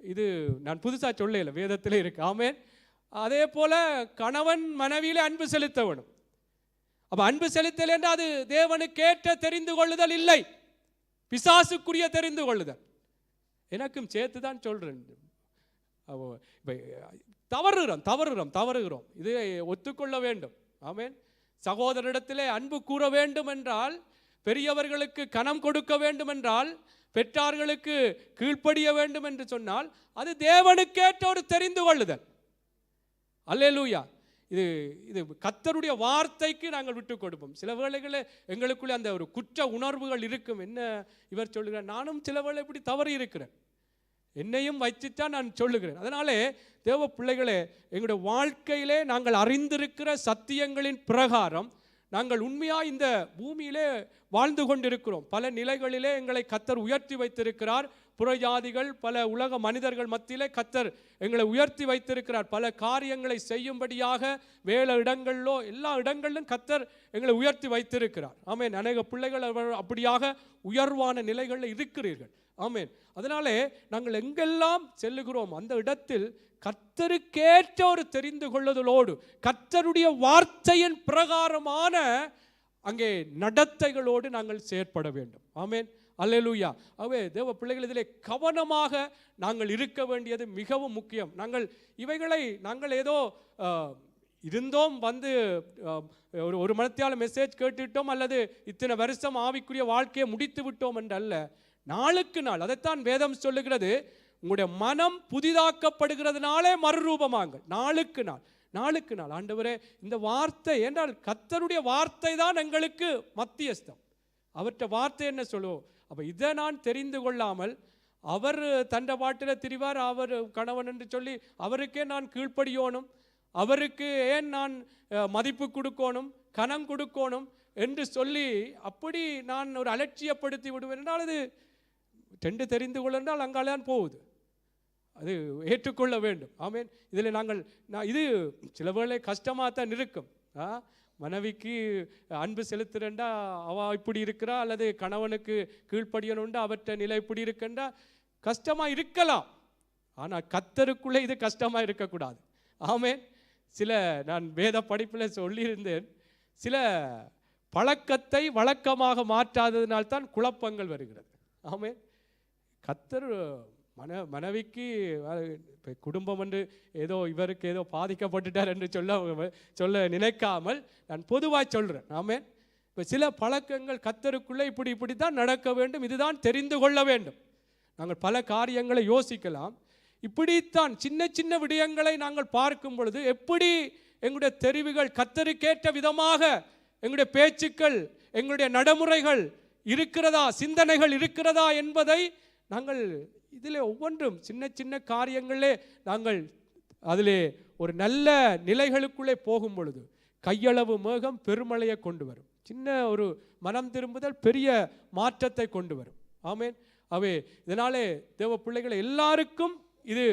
இது நான் புதுசாக சொல்லல, வேதத்தில் இருக்கு. ஆமேன். அதே போல கணவன் மனைவியிலே அன்பு செலுத்த வேணும். அப்ப அன்பு செலுத்தல் என்றால் அது தேவனுக்கேற்ற தெரிந்து கொள்ளுதல் இல்லை, பிசாசுக்குரிய தெரிந்து கொள்ளுதல். எனக்கும் சேர்த்து தான் சொல்றேன். தவறுகிறோம், இதை ஒத்துக்கொள்ள வேண்டும். ஆமென். சகோதரிடத்திலே அன்பு கூற வேண்டும் என்றால், பெரியவர்களுக்கு கனம் கொடுக்க வேண்டும் என்றால், பெற்றார்களுக்கு கீழ்ப்படிய வேண்டும் என்று சொன்னால், அது தேவனுக்கேற்ற ஒரு தெரிந்து கொள்ளுதல். அல்லேலூயா. இது கர்த்தருடைய வார்த்தைக்கு நாங்கள் விட்டு கொடுப்போம். சில வேளைகளில் எங்களுக்குள்ளே அந்த ஒரு குற்ற உணர்வுகள் இருக்கும். என்ன இவர் சொல்லுகிறார், நானும் சில வேளை இப்படி தவறி இருக்கிறேன், என்னையும் வைத்துத்தான் நான் சொல்லுகிறேன். அதனாலே தேவ பிள்ளைகளே, எங்களுடைய வாழ்க்கையிலே நாங்கள் அறிந்திருக்கிற சத்தியங்களின் பிரகாரம் நாங்கள் உண்மையாக இந்த பூமியிலே வாழ்ந்து கொண்டிருக்கிறோம். பல நிலைகளிலே எங்களை கர்த்தர் உயர்த்தி வைத்திருக்கிறார். புறஜாதிகள், பல உலக மனிதர்கள் மத்தியிலே கர்த்தர் எங்களை உயர்த்தி வைத்திருக்கிறார். பல காரியங்களை செய்யும்படியாக வேலை இடங்களிலோ எல்லா இடங்களிலும் கர்த்தர் எங்களை உயர்த்தி வைத்திருக்கிறார். ஆமேன். அநேக பிள்ளைகள் அப்படியாக உயர்வான நிலைகளில் இருக்கிறீர்கள். ஆமேன். அதனாலே நாங்கள் எங்கெல்லாம் செல்லுகிறோம் அந்த இடத்தில் கர்த்தருக்கேற்ற ஒரு தெரிந்து கொள்ளுதலோடு கர்த்தருடைய வார்த்தையின் பிரகாரமான அங்கே நடத்தைகளோடு நாங்கள் செயற்பட வேண்டும். ஆமேன். அல்லேலூயா. ஆகவே தேவ பிள்ளைகள், இதிலே கவனமாக நாங்கள் இருக்க வேண்டியது மிகவும் முக்கியம். இவைகளை நாங்கள் ஏதோ இருந்தோம் வந்து ஒரு மணித்தியால மெசேஜ் கேட்டுவிட்டோம் அல்லது இத்தனை வருஷம் ஆவிக்குரிய வாழ்க்கையை முடித்து விட்டோம் என்றல்ல. நாளுக்கு நாள், அதைத்தான் வேதம் சொல்லுகிறது, உங்களுடைய மனம் புதிதாக்கப்படுகிறதுனாலே மறுரூபமாங்கள். நாளுக்கு நாள் நாளுக்கு நாள். ஆண்டவரே, இந்த வார்த்தை என்றால் கர்த்தருடைய வார்த்தை தான் எங்களுக்கு மத்தியஸ்தம். அவற்ற வார்த்தை என்ன சொல்லுவோம். அப்போ இதை நான் தெரிந்து கொள்ளாமல் அவர் தண்ட பாட்டில் திரிவார், அவர் கணவன் என்று சொல்லி அவருக்கே நான் கீழ்ப்படியோனும், அவருக்கு ஏன் நான் மதிப்பு கொடுக்கணும், கனம் கொடுக்கணும் என்று சொல்லி அப்படி நான் ஒரு அலட்சியப்படுத்தி விடுவேன் என்றால் அது ரெண்டு தெரிந்து கொள்ள என்றால் அங்கால்தான் போகுது. அது ஏற்றுக்கொள்ள வேண்டும். ஆமேன். இதில் இது சில வேளை கஷ்டமாக தான் இருக்கும். மனைவிக்கு அன்பு செலுத்துறேன்டா அவள் இப்படி இருக்கிறா, அல்லது கணவனுக்கு கீழ்ப்படியணுண்டா அவற்ற நிலை இப்படி இருக்கண்டா கஷ்டமாக இருக்கலாம். ஆனால் கர்த்தருக்குள்ளே இது கஷ்டமாக இருக்கக்கூடாது. ஆமேன். நான் வேத படிப்பில் சொல்லியிருந்தேன், சில பழக்கத்தை வழக்கமாக மாற்றாததினால்தான் குழப்பங்கள் வருகிறது. ஆமேன். கர்த்தர் மனைவிக்கு குடும்பம் என்று ஏதோ இவருக்கு ஏதோ பாதிக்கப்பட்டுட்டார் என்று சொல்ல நினைக்காமல் நான் பொதுவாக சொல்கிறேன். ஆமேன். இப்போ சில பழக்கங்கள் கர்த்தருக்குள்ளே இப்படி தான் நடக்க வேண்டும், இதுதான் தெரிந்து கொள்ள வேண்டும். நாங்கள் பல காரியங்களை யோசிக்கலாம். இப்படித்தான் சின்ன சின்ன விடயங்களை நாங்கள் பார்க்கும் பொழுது எப்படி எங்களுடைய தெரிவுகள் கர்த்தருக்கேற்ற விதமாக எங்களுடைய பேச்சுக்கள், எங்களுடைய நடைமுறைகள் இருக்கிறதா, சிந்தனைகள் இருக்கிறதா என்பதை நாங்கள் இதில் ஒவ்வொன்றும் சின்ன சின்ன காரியங்களே நாங்கள் அதிலே ஒரு நல்ல நிலைகளுக்குள்ளே போகும் பொழுது கையளவு மேகம் பெருமழையை கொண்டு வரும். சின்ன ஒரு மனம் திரும்புதல் பெரிய மாற்றத்தை கொண்டு வரும். ஆமேன். அவே இதனாலே தேவ பிள்ளைகளை எல்லாருக்கும் இது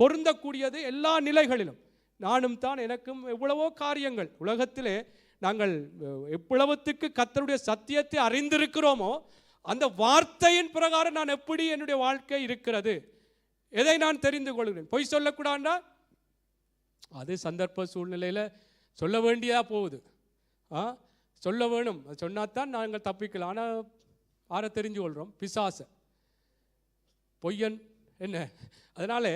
பொருந்தக்கூடியது. எல்லா நிலைகளிலும் நானும் தான், எனக்கும் எவ்வளவோ காரியங்கள் உலகத்திலே நாங்கள் எவ்வளவுத்துக்கு கர்த்தருடைய சத்தியத்தை அறிந்திருக்கிறோமோ அந்த வார்த்தையின் பிரகாரம் நான் எப்படி என்னுடைய வாழ்க்கை இருக்கிறது, எதை நான் தெரிந்து கொள்கிறேன். பொய் சொல்லக்கூடாண்டா அது சந்தர்ப்ப சூழ்நிலையில் சொல்ல வேண்டியதா போகுது. சொல்ல வேணும், சொன்னாதான் நாங்கள் தப்பிக்கலாம். ஆனால் யாரை தெரிஞ்சு கொள்கிறோம்? பிசாச, பொய்யன் என்ன. அதனால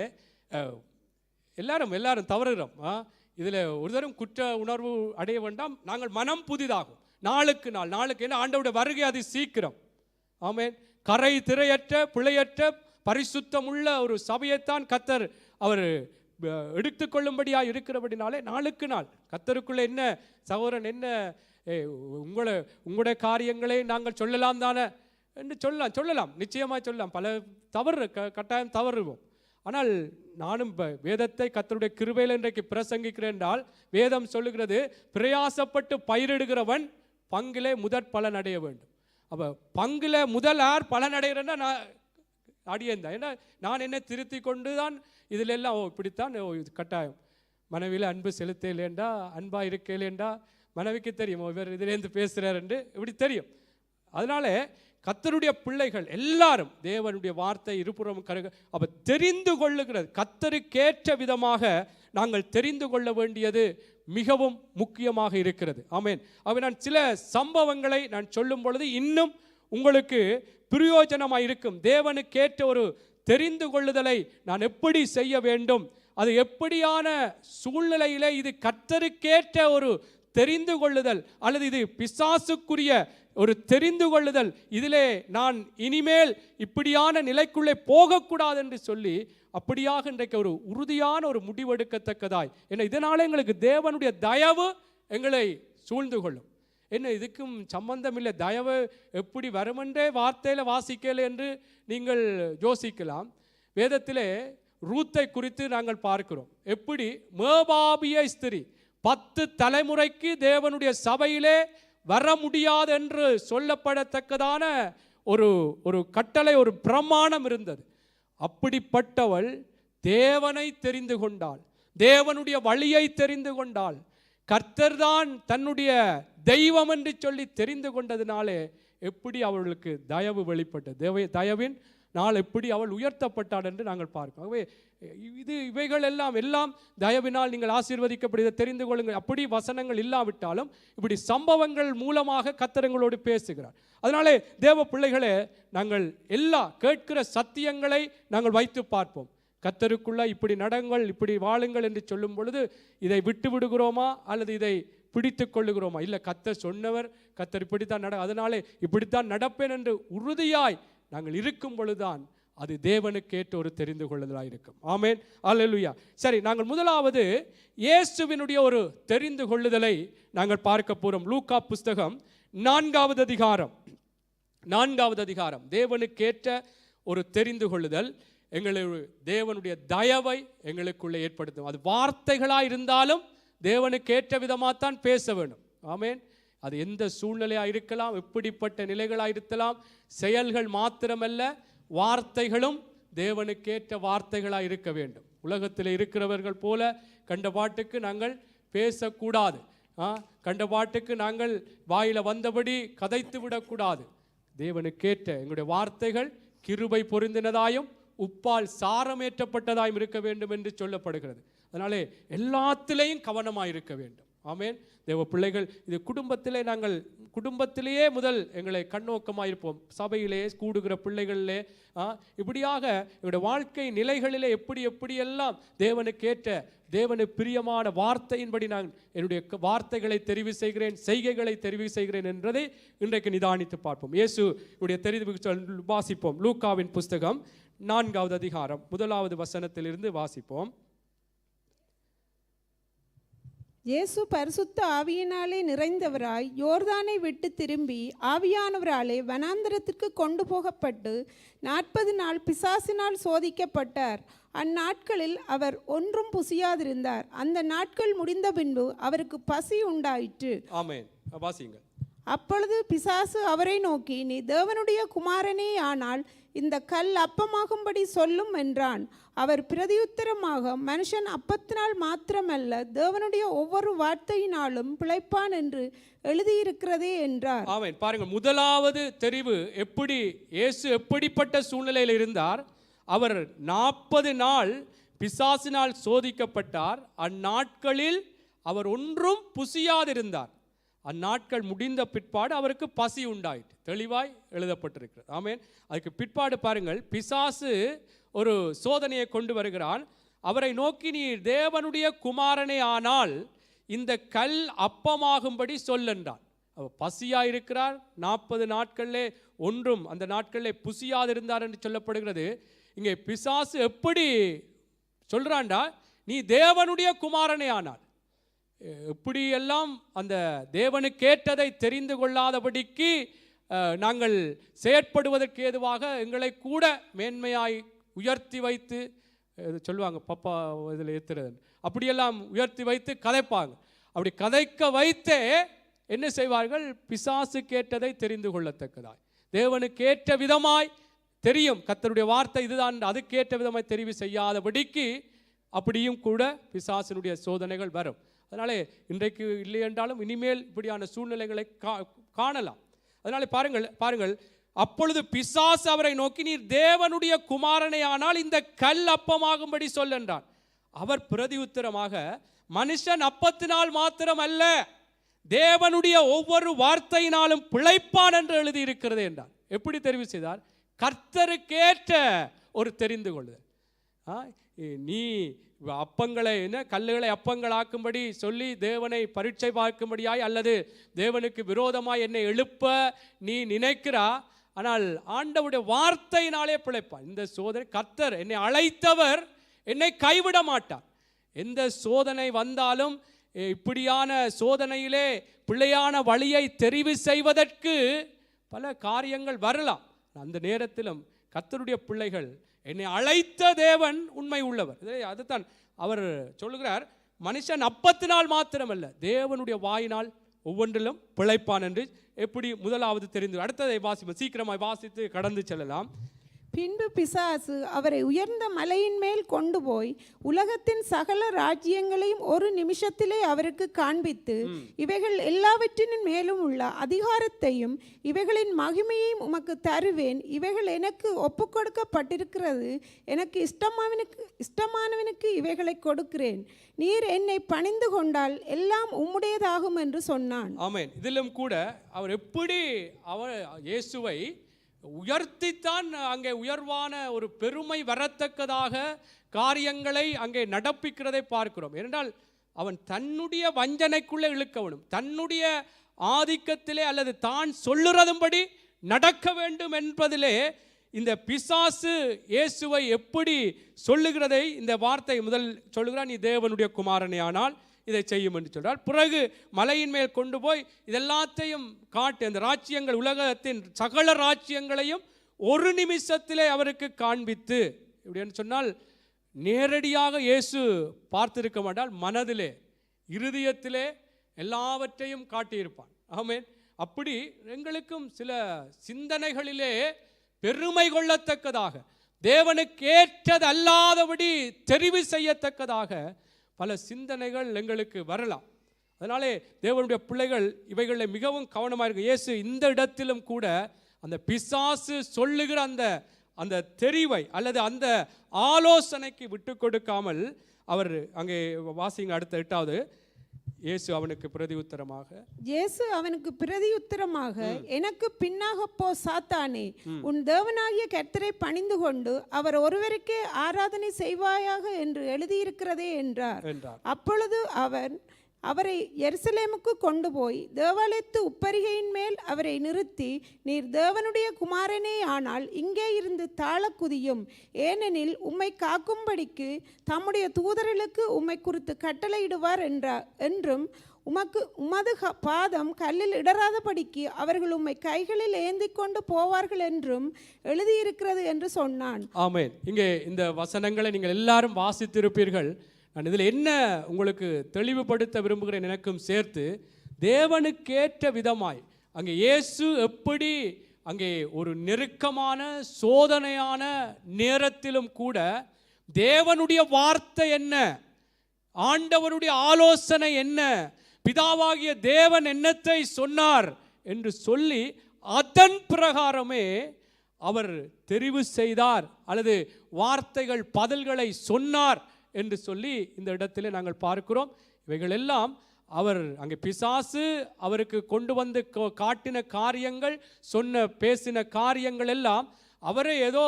எல்லாரும் தவறுகிறோம். இதில் ஒரு தரம் குற்ற உணர்வு அடைய வேண்டாம். நாங்கள் மனம் புதிதாகும் நாளுக்கு நாளுக்கு. ஏன்னா ஆண்டவருடைய வருகை அது சீக்கிரம். ஆமேன். கரை திரையற்ற பிழையற்ற பரிசுத்தமுள்ள ஒரு சபையைத்தான் கர்த்தர் அவர் எடுத்துக்கொள்ளும்படியாக இருக்கிறபடினாலே நாளுக்கு நாள் கர்த்தருக்குள்ள என்ன சகோதரன் என்ன உங்களுடைய காரியங்களை நாங்கள் சொல்லலாம் தானே என்று சொல்லலாம் நிச்சயமாக சொல்லலாம். பல தவறு கட்டாயம் தவறுவோம். ஆனால் நானும் வேதத்தை கர்த்தருடைய கிருபையில் இன்றைக்கு பிரசங்கிக்கிறேன் என்றால் வேதம் சொல்லுகிறது, பிரயாசப்பட்டு பயிரிடுகிறவன் பங்கிலே முதற் பலன் அடைய வேண்டும். அப்போ பங்கில் முதல் யார் பலன் அடைகிறேன்னா நான் அடியேன். ஏன்னா நான் என்ன திருத்தி கொண்டு தான் இதில் எல்லாம் இப்படித்தான் இது கட்டாயம். மனைவியில் அன்பு செலுத்தலேண்டா, அன்பாக இருக்கலேண்டா மனைவிக்கு தெரியும் இவர் இதிலேருந்து பேசுகிறாருன்னு இப்படி தெரியும். அதனால கர்த்தருடைய பிள்ளைகள் எல்லாரும் தேவனுடைய வார்த்தை இருபுறம் அப்போ தெரிந்து கொள்ளுகிறது. கர்த்தருக்கேற்ற விதமாக நாங்கள் தெரிந்து கொள்ள வேண்டியது மிகவும் முக்கியமாக இருக்கிறது. ஆமேன். அவை நான் சில சம்பவங்களை நான் சொல்லும் பொழுது இன்னும் உங்களுக்கு பிரயோஜனமாக இருக்கும். தேவனுக்கேற்ற ஒரு தெரிந்து கொள்ளுதலை நான் எப்படி செய்ய வேண்டும், அது எப்படியான சூழ்நிலையிலே இது கர்த்தருக்கேற்ற ஒரு தெரிந்து கொள்ளுதல் அல்லது இது பிசாசுக்குரிய ஒரு தெரிந்து கொள்ளுதல், இதிலே நான் இனிமேல் இப்படியான நிலைக்குள்ளே போகக்கூடாது என்று சொல்லி அப்படியாக இன்றைக்கு ஒரு உறுதியான ஒரு முடிவெடுக்கத்தக்கதாய். ஏன்னா இதனால எங்களுக்கு தேவனுடைய தயவு எங்களை சூழ்ந்து கொள்ளும். என்ன இதுக்கும் சம்பந்தம் இல்லை. தயவு எப்படி வருமென்றே வார்த்தையில் வாசிக்கல என்று நீங்கள் யோசிக்கலாம். வேதத்திலே ரூத்தை குறித்து நாங்கள் பார்க்கிறோம். எப்படி மோவாபிய ஸ்திரீ 10 தலைமுறைக்கு தேவனுடைய சபையிலே வர முடியாது என்று சொல்லப்படத்தக்கதான ஒரு கட்டளை, ஒரு பிரமாணம் இருந்தது. அப்படிப்பட்டவள் தேவனை தெரிந்து கொண்டாள், தேவனுடைய வழியை தெரிந்து கொண்டாள். கர்த்தர்தான் தன்னுடைய தெய்வம் என்று சொல்லி தெரிந்து கொண்டதினாலே எப்படி அவர்களுக்கு தயவு வெளிப்பட்டது. தயவின் நாள் எப்படி அவள் உயர்த்தப்பட்டாள் என்று நாங்கள் பார்க்கிறோம். ஆகவே இவைகள் எல்லாம் தயவினால் நீங்கள் ஆசீர்வதிக்கப்படுவதை தெரிந்து கொள்ளுங்கள். அப்படி வசனங்கள் இல்லாவிட்டாலும் இப்படி சம்பவங்கள் மூலமாக கர்த்தர் பேசுகிறார். அதனாலே தேவ பிள்ளைகளே, நாங்கள் எல்லா கேட்கிற சத்தியங்களை நாங்கள் வைத்து பார்ப்போம். கர்த்தருக்குள்ள இப்படி நடங்கள், இப்படி வாழுங்கள் என்று சொல்லும் பொழுது இதை விட்டு விடுகிறோமா அல்லது இதை பிடித்து கொள்ளுகிறோமா? இல்லை, கர்த்தர் சொன்னவர், கர்த்தர் இப்படித்தான் அதனாலே இப்படித்தான் நடப்பேன் என்று உறுதியாய் நாங்கள் இருக்கும் பொழுதுதான் அது தேவனுக்கு ஏற்ற ஒரு தெரிந்து கொள்ளுதலாக இருக்கும். ஆமேன், அல்லேலூயா. சரி, நாங்கள் முதலாவது இயேசுவினுடைய ஒரு தெரிந்து கொள்ளுதலை நாங்கள் பார்க்க போறோம். லூக்கா புஸ்தகம் 4வது அதிகாரம். தேவனுக்கேற்ற ஒரு தெரிந்து கொள்ளுதல் எங்களுடைய தேவனுடைய தயவை எங்களுக்குள்ளே ஏற்படுத்தும். அது வார்த்தைகளாக இருந்தாலும் தேவனுக்கு ஏற்ற விதமாகத்தான் பேச வேண்டும். ஆமேன். அது எந்த சூழ்நிலையாக இருக்கலாம், எப்படிப்பட்ட நிலைகளாக இருக்கலாம். செயல்கள் மாத்திரமல்ல, வார்த்தைகளும் தேவனுக்கேற்ற வார்த்தைகளாக இருக்க வேண்டும். உலகத்தில் இருக்கிறவர்கள் போல கண்ட பாட்டுக்கு நாங்கள் பேசக்கூடாது. கண்ட பாட்டுக்கு நாங்கள் வாயில வந்தபடி கதைத்து விடக்கூடாது. தேவனுக்கேற்ற எங்களுடைய வார்த்தைகள் கிருபை பொருந்தினதாயும் உப்பால் சாரமேற்றப்பட்டதாயும் இருக்க வேண்டும் என்று சொல்லப்படுகிறது. அதனாலே எல்லாத்திலையும் கவனமாக இருக்க வேண்டும். ஆமேன். தேவ பிள்ளைகள், இது குடும்பத்திலேயே முதல் எங்களை கண்ணோக்கமாக இருப்போம். சபையிலே கூடுகிற பிள்ளைகளிலே இப்படியாக எங்களுடைய வாழ்க்கை நிலைகளிலே எப்படியெல்லாம் தேவனுக்கேற்ற தேவனுக்கு பிரியமான வார்த்தையின்படி நான் என்னுடைய வார்த்தைகளை தெரிவு செய்கிறேன், செய்கைகளை தெரிவு செய்கிறேன் என்றதை இன்றைக்கு நிதானித்து பார்ப்போம். இயேசு உடைய தெரிவு வாசிப்போம். லூக்காவின் புஸ்தகம் 4வது அதிகாரம் 1வது வசனத்திலிருந்து வாசிப்போம். இயேசு பரிசுத்த ஆவியினாலே நிறைந்தவராய் யோர்தானை விட்டு திரும்பி ஆவியானவராலே வனாந்தரத்திற்கு கொண்டு போகப்பட்டு 40 நாள் பிசாசினால் சோதிக்கப்பட்டார். அந்நாட்களில் அவர் ஒன்றும் புசியாதிருந்தார். அந்த நாட்கள் முடிந்த பின்பு அவருக்கு பசி உண்டாயிற்று. ஆமென். வாசிங்க. அப்பொழுது பிசாசு அவரை நோக்கி, நீ தேவனுடைய குமாரனே ஆனால் இந்த கல் அப்பமாகும்படி சொல்லும் என்றான். அவர் பிரதியுத்தரமாக, மனுஷன் அப்பத்தினால் மாத்திரமல்ல தேவனுடைய ஒவ்வொரு வார்த்தையினாலும் பிழைப்பான் என்று எழுதியிருக்கிறதே என்றார். ஆமென். பாருங்க, முதலாவது தெரிவு இயேசு எப்படிப்பட்ட சூழ்நிலையில் இருந்தார்? அவர் 40 நாள் பிசாசினால் சோதிக்கப்பட்டார். அந்நாட்களில் அவர் ஒன்றும் புசியாதிருந்தார். அந்நாட்கள் முடிந்த பிற்பாடு அவருக்கு பசி உண்டாயிற்று. தெளிவாய் எழுதப்பட்டிருக்கிறது. ஆமென். அதுக்கு பிற்பாடு பாருங்கள், பிசாசு ஒரு சோதனையை கொண்டு வருகிறான். அவரை நோக்கி, நீ தேவனுடைய குமாரனே ஆனால் இந்த கல் அப்பமாகும்படி சொல்லென்றான். அவர் பசியாக இருக்கிறார். 40 நாட்களிலே ஒன்றும் அந்த நாட்களிலே புசியாதிருந்தார் என்று சொல்லப்படுகிறது. இங்கே பிசாசு எப்படி சொல்றான்டா, நீ தேவனுடைய குமாரனே ஆனால். எப்படியெல்லாம் அந்த தேவனுக்கேற்றதை தெரிந்து கொள்ளாதபடிக்கு நாங்கள் செயற்படுவதற்கு ஏதுவாக எங்களை கூட மேன்மையாய் உயர்த்தி வைத்து சொல்லுவாங்க, பப்பா இதில் ஏற்றுறது, அப்படியெல்லாம் உயர்த்தி வைத்து கதைப்பாங்க. அப்படி கதைக்க வைத்தே என்ன செய்வார்கள்? பிசாசு கேட்டதை தெரிந்து கொள்ளத்தக்கதாய் தேவனுக்கேற்ற விதமாய் தெரியும், கர்த்தருடைய வார்த்தை இதுதான், அதுக்கேற்ற விதமாய் தெரிவு செய்யாதபடிக்கு அப்படியும் கூட பிசாசினுடைய சோதனைகள் வரும். அதனாலே இன்றைக்கு இல்லை என்றாலும் இனிமேல் இப்படியான சூழ்நிலைகளை காணலாம். அதனாலே பாருங்கள், அப்பொழுது பிசாசு அவரை நோக்கி, நீர் தேவனுடைய குமாரனே ஆனால் இந்த கல் அப்பமாகும்படி சொல் என்றான். அவர் பிரதியுத்தரமாக, மனுஷன் அப்பத்தினால் மாத்திரம் அல்ல தேவனுடைய ஒவ்வொரு வார்த்தையினாலும் பிழைப்பான் என்று எழுதி இருக்கிறது என்றார். எப்படி தெரிவு செய்தார்? கர்த்தருக்கேற்ற ஒரு தெரிந்து கொள்ளுதல். நீ அப்பங்களை கல்லுகளை அப்பங்களாக்கும்படி சொல்லி தேவனை பரீட்சை பார்க்கும்படியாய் அல்லது தேவனுக்கு விரோதமாய் என்னை எழுப்ப நீ நினைக்கிறா, ஆனால் ஆண்டவருடைய வார்த்தையினாலே பிழைப்பான். இந்த சோதனை, கர்த்தர் என்னை அழைத்தவர் என்னை கைவிட மாட்டார். எந்த சோதனை வந்தாலும் இப்படியான சோதனையிலே பிள்ளையான வழியை தெரிவு செய்வதற்கு பல காரியங்கள் வரலாம். அந்த நேரத்திலும் கர்த்தருடைய பிள்ளைகள், என்னை அழைத்த தேவன் உண்மை உள்ளவர். அதுதான் அவர் சொல்லுகிறார், மனுஷன் அப்பத்தினால் மாத்திரமல்ல தேவனுடைய வாயினால் ஒவ்வொன்றிலும் பிழைப்பான் என்று எப்படி முதலாவது தெரிந்து. அடுத்ததை வாசிப்போம், சீக்கிரமாய் வாசித்து கடந்து செல்லலாம். பின்பு பிசாசு அவரை உயர்ந்த மலையின் மேல் கொண்டு போய் உலகத்தின் சகல ராஜ்யங்களையும் ஒரு நிமிஷத்திலே அவருக்கு காண்பித்து, இவைகள் எல்லாவற்றின் மேலும் உள்ள அதிகாரத்தையும் இவைகளின் மகிமையையும் உமக்கு தருவேன். இவைகள் எனக்கு ஒப்புக்கொடுக்கப்பட்டிருக்கிறது. எனக்கு இஷ்டமானவனுக்கு இவைகளை கொடுக்கிறேன். நீர் என்னை பணிந்து கொண்டால் எல்லாம் உம்முடையதாகும் என்று சொன்னான். ஆமென். இதிலும் கூட அவர் எப்படி இயேசுவை உயர்த்தித்தான் அங்கே உயர்வான ஒரு பெருமை வரத்தக்கதாக காரியங்களை அங்கே நடப்பிக்கிறதை பார்க்கிறோம். ஏனென்றால் அவன் தன்னுடைய வஞ்சனைக்குள்ளே இழுக்கவனும், தன்னுடைய ஆதிக்கத்திலே அல்லது தான் சொல்லுறதும்படி நடக்க வேண்டும் என்பதிலே இந்த பிசாசு இயேசுவை எப்படி சொல்லுகிறதை இந்த வார்த்தை முதல் சொல்லுகிறான், நீ தேவனுடைய குமாரனே ஆனால் இதை செய்யும் என்று சொல்றார். பிறகு மலையின் மேல் கொண்டு போய் இதெல்லாத்தையும் காட்டி அந்த ராஜ்யங்கள், உலகத்தின் சகல ராஜ்யங்களையும் ஒரு நிமிஷத்திலே அவருக்கு காண்பித்து, இப்படின்னு சொன்னால் நேரடியாக இயேசு பார்த்திருக்க மாட்டால் மனதிலே இருதயத்திலே எல்லாவற்றையும் காட்டியிருப்பான். ஆமென். அப்படி எங்களுக்கும் சில சிந்தனைகளிலே பெருமை கொள்ளத்தக்கதாக, தேவனுக்கு ஏற்றது அல்லாதபடி தெரிவு செய்யத்தக்கதாக பல சிந்தனைகள் எங்களுக்கு வரலாம். அதனாலே தேவனுடைய பிள்ளைகள் இவைகளில் மிகவும் கவனமாக இருக்கு. இயேசு இந்த இடத்திலும் கூட அந்த பிசாசு சொல்லுகிற அந்த தெரிவை அல்லது அந்த ஆலோசனைக்கு விட்டு கொடுக்காமல் அவர் அங்கே வாசிங்க அடுத்த 8வது, இயேசு அவனுக்கு பிரதியுத்தரமாக எனக்கு பின்னாக போ சாத்தானே, உன் தேவனாகிய கர்த்தரை பணிந்து கொண்டு அவர் ஒருவருக்கே ஆராதனை செய்வாயாக என்று எழுதியிருக்கிறதே என்றார். அப்பொழுது அவரை எருசலேமுக்கு கொண்டு போய் தேவாலயத்து உப்பரிகையின் மேல் அவரை நிறுத்தி, நீர் தேவனுடைய குமாரனே ஆனால் இங்கே இருந்து தாழ குதியும், ஏனெனில் உம்மை காக்கும்படிக்கு தம்முடைய தூதர்களுக்கு உம்மை குறித்து கட்டளையிடுவார் என்றும் உமது பாதம் கல்லில் இடராதபடிக்கு அவர்கள் உம்மை கைகளில் ஏந்தி கொண்டு போவார்கள் என்றும் எழுதியிருக்கிறது என்று சொன்னான். ஆமென். இங்கே இந்த வசனங்களை நீங்கள் எல்லாரும் வாசித்திருப்பீர்கள். நான் இதில் என்ன உங்களுக்கு தெளிவுபடுத்த விரும்புகிறேன், எனக்கும் சேர்த்து தேவனுக்கேற்ற விதமாய் அங்கே இயேசு எப்படி அங்கே ஒரு நெருக்கமான சோதனையான நேரத்திலும் கூட தேவனுடைய வார்த்தை என்ன, ஆண்டவருடைய ஆலோசனை என்ன, பிதாவாகிய தேவன் என்னத்தை சொன்னார் என்று சொல்லி அதன் பிரகாரமே அவர் தெரிவு செய்தார் அல்லது வார்த்தைகள் பதில்களை சொன்னார் என்று சொல்லி இந்த இடத்திலே நாங்கள் பார்க்கிறோம். இவைகள் எல்லாம் அவர் அங்கே பிசாசு அவருக்கு கொண்டு வந்து காட்டின காரியங்கள், பேசின காரியங்கள் எல்லாம் அவரை ஏதோ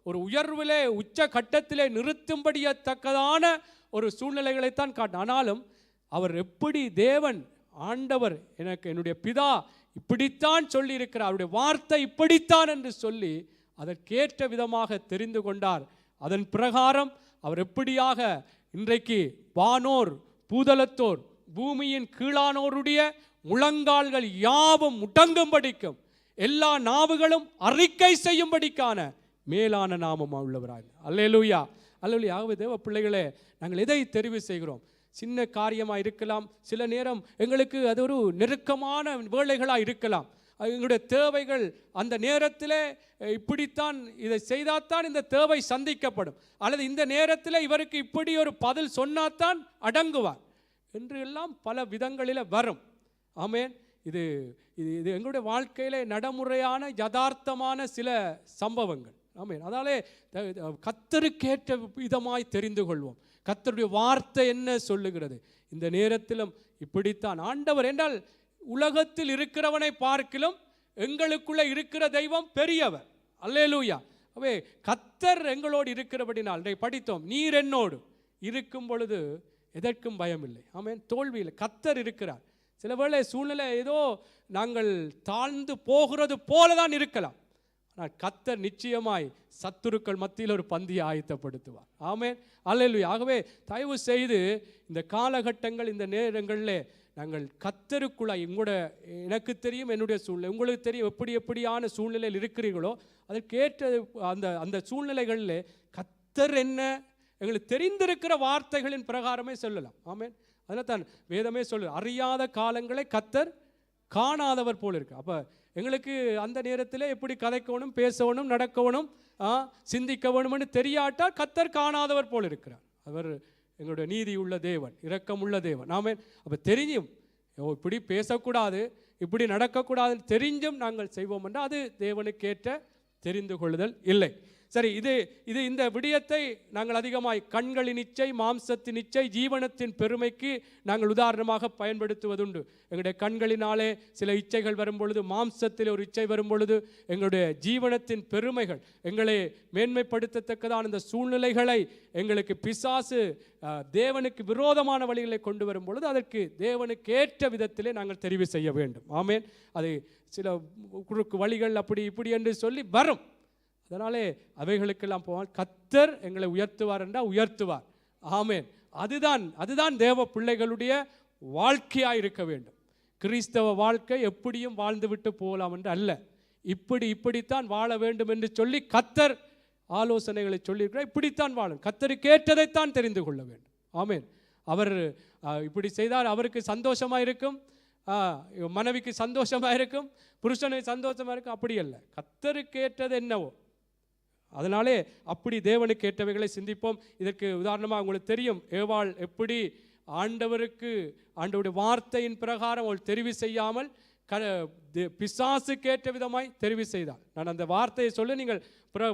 ஒரு உயர்விலே உச்ச கட்டத்திலே நிறுத்தும்படியத்தக்கதான ஒரு சூழ்நிலைகளைத்தான் காட்டினார். ஆனாலும் அவர் எப்படி தேவன் ஆண்டவர் என்னுடைய பிதா இப்படித்தான் சொல்லி இருக்கிறார், அவருடைய வார்த்தை இப்படித்தான் என்று சொல்லி அதற்கேற்ற விதமாக தெரிந்து கொண்டார். அதன் பிரகாரம் அவர் எப்படியாக இன்றைக்கு வானோர் பூதலத்தோர் பூமியின் கீழானோருடைய முழங்கால்கள் யாவும் முடங்கும்படிக்கும் எல்லா நாவுகளும் அறிக்கை செய்யும்படிக்கான மேலான நாமம் உள்ளவராக. அல்லேலூயா, அல்லேலூயா. ஆகவே தேவ பிள்ளைகளே, நாங்கள் எதை தெரிவு செய்கிறோம்? சின்ன காரியமாக இருக்கலாம், சில நேரம் எங்களுக்கு அது ஒரு நெருக்கமான வேலைகளாக இருக்கலாம். எங்களுடைய தேவைகள் அந்த நேரத்தில் இப்படித்தான், இதை செய்தால்தான் இந்த தேவை சந்திக்கப்படும், அல்லது இந்த நேரத்தில் இவருக்கு இப்படி ஒரு பதில் சொன்னால்தான் அடங்குவார் என்று எல்லாம் பல விதங்களில் வரும். ஆமென். இது இது எங்களுடைய வாழ்க்கையிலே நடைமுறையான யதார்த்தமான சில சம்பவங்கள். ஆமென். அதனாலே கர்த்தருக்கேற்ற விதமாய் தெரிந்து கொள்வோம். கர்த்தருடைய வார்த்தை என்ன சொல்லுகிறது, இந்த நேரத்திலும் இப்படித்தான் ஆண்டவர் என்றால் உலகத்தில் இருக்கிறவனை பார்க்கிலும் எங்களுக்குள்ள இருக்கிற தெய்வம் பெரியவர். அல்லேலூயா. அவே கர்த்தர் எங்களோடு இருக்கிறபடினால் படித்தோம், நீர் என்னோடு இருக்கும் பொழுது எதற்கும் பயம் இல்லை. ஆமென். தோல்வியில் கர்த்தர் இருக்கிறார். சில வேளை சூழ்நிலை ஏதோ நாங்கள் தாழ்ந்து போகிறது போலதான் இருக்கலாம், ஆனால் கர்த்தர் நிச்சயமாய் சத்துருக்கள் மத்தியில் ஒரு பந்தியை ஆயத்தப்படுத்துவார். ஆமென். அல்லேலூயா. ஆகவே தயவு செய்து இந்த காலகட்டங்கள், இந்த நேரங்களில் நாங்கள் கர்த்தருக்குள்ளாய், எனக்கு தெரியும் என்னுடைய சூழ்நிலை, உங்களுக்கு தெரியும் எப்படியான சூழ்நிலையில் இருக்கிறீர்களோ அதற்கேற்ற அந்த சூழ்நிலைகளில் கர்த்தர் என்ன எங்களுக்கு தெரிந்திருக்கிற வார்த்தைகளின் பிரகாரமே சொல்லலாம். ஆமென். அதனால் தான் வேதமே சொல்லு, அறியாத காலங்களை கர்த்தர் காணாதவர் போல் இருக்கு. அப்போ எங்களுக்கு அந்த நேரத்தில் எப்படி கதைக்கணும், பேசணும், நடக்கணும், சிந்திக்க வேணும்னு தெரியாட்டா கர்த்தர் காணாதவர் போல் இருக்கிறார். அவர் எங்களுடைய நீதி உள்ள தேவன், இரக்கம் உள்ள தேவன். நாமே அப்போ தெரிஞ்சும் இப்படி பேசக்கூடாது, இப்படி நடக்கக்கூடாதுன்னு தெரிஞ்சும் நாங்கள் செய்வோம் என்றால் அது தேவனுக்கேற்ற தெரிந்து கொள்ளுதல் இல்லை. சரி, இது இந்த விடயத்தை நாங்கள் அதிகமாய் கண்களின் இச்சை, மாம்சத்தின் இச்சை, ஜீவனத்தின் பெருமைக்கு நாங்கள் உதாரணமாக பயன்படுத்துவதுண்டு. எங்களுடைய கண்களினாலே சில இச்சைகள் வரும் பொழுது, மாம்சத்தில் ஒரு இச்சை வரும் பொழுது, எங்களுடைய ஜீவனத்தின் பெருமைகள் எங்களை மேன்மைப்படுத்தத்தக்கதான இந்த சூழ்நிலைகளை எங்களுக்கு பிசாசு தேவனுக்கு விரோதமான வழிகளை கொண்டு வரும் பொழுது அதற்கு தேவனுக்கு ஏற்ற விதத்திலே நாங்கள் தெரிவு செய்ய வேண்டும். ஆமேன். அது சில குறுக்கு வழிகள் அப்படி இப்படி என்று சொல்லி வரும். அதனாலே அவைகளுக்கெல்லாம் போவால் கர்த்தர் எங்களை உயர்த்துவார் என்றால் உயர்த்துவார். ஆமேன். அதுதான் தேவ பிள்ளைகளுடைய வாழ்க்கையாக இருக்க வேண்டும். கிறிஸ்தவ வாழ்க்கை எப்படியும் வாழ்ந்து விட்டு போகலாம் என்று அல்ல, இப்படித்தான் வாழ வேண்டும் என்று சொல்லி கர்த்தர் ஆலோசனைகளை சொல்லியிருக்கிறார். இப்படித்தான் வாழும், கர்த்தருக்கு ஏற்றதைத்தான் தெரிந்து கொள்ள வேண்டும். ஆமேன். அவர் இப்படி செய்தால் அவருக்கு சந்தோஷமாக இருக்கும், மனைவிக்கு சந்தோஷமாக இருக்கும், புருஷனுக்கு சந்தோஷமாக இருக்கும். அப்படி அல்ல, கர்த்தருக்கு ஏற்றது என்னவோ அதனாலே அப்படி தேவனுக்கு ஏற்றவைகளை சிந்திப்போம். இதற்கு உதாரணமாக உங்களுக்கு தெரியும், ஏவாள் எப்படி ஆண்டவருடைய வார்த்தையின் பிரகாரம் அவள் தெரிவு செய்யாமல் பிசாசுக்கு ஏற்ற விதமாய் தெரிவு செய்தாள். நான் அந்த வார்த்தையை சொல்ல நீங்கள்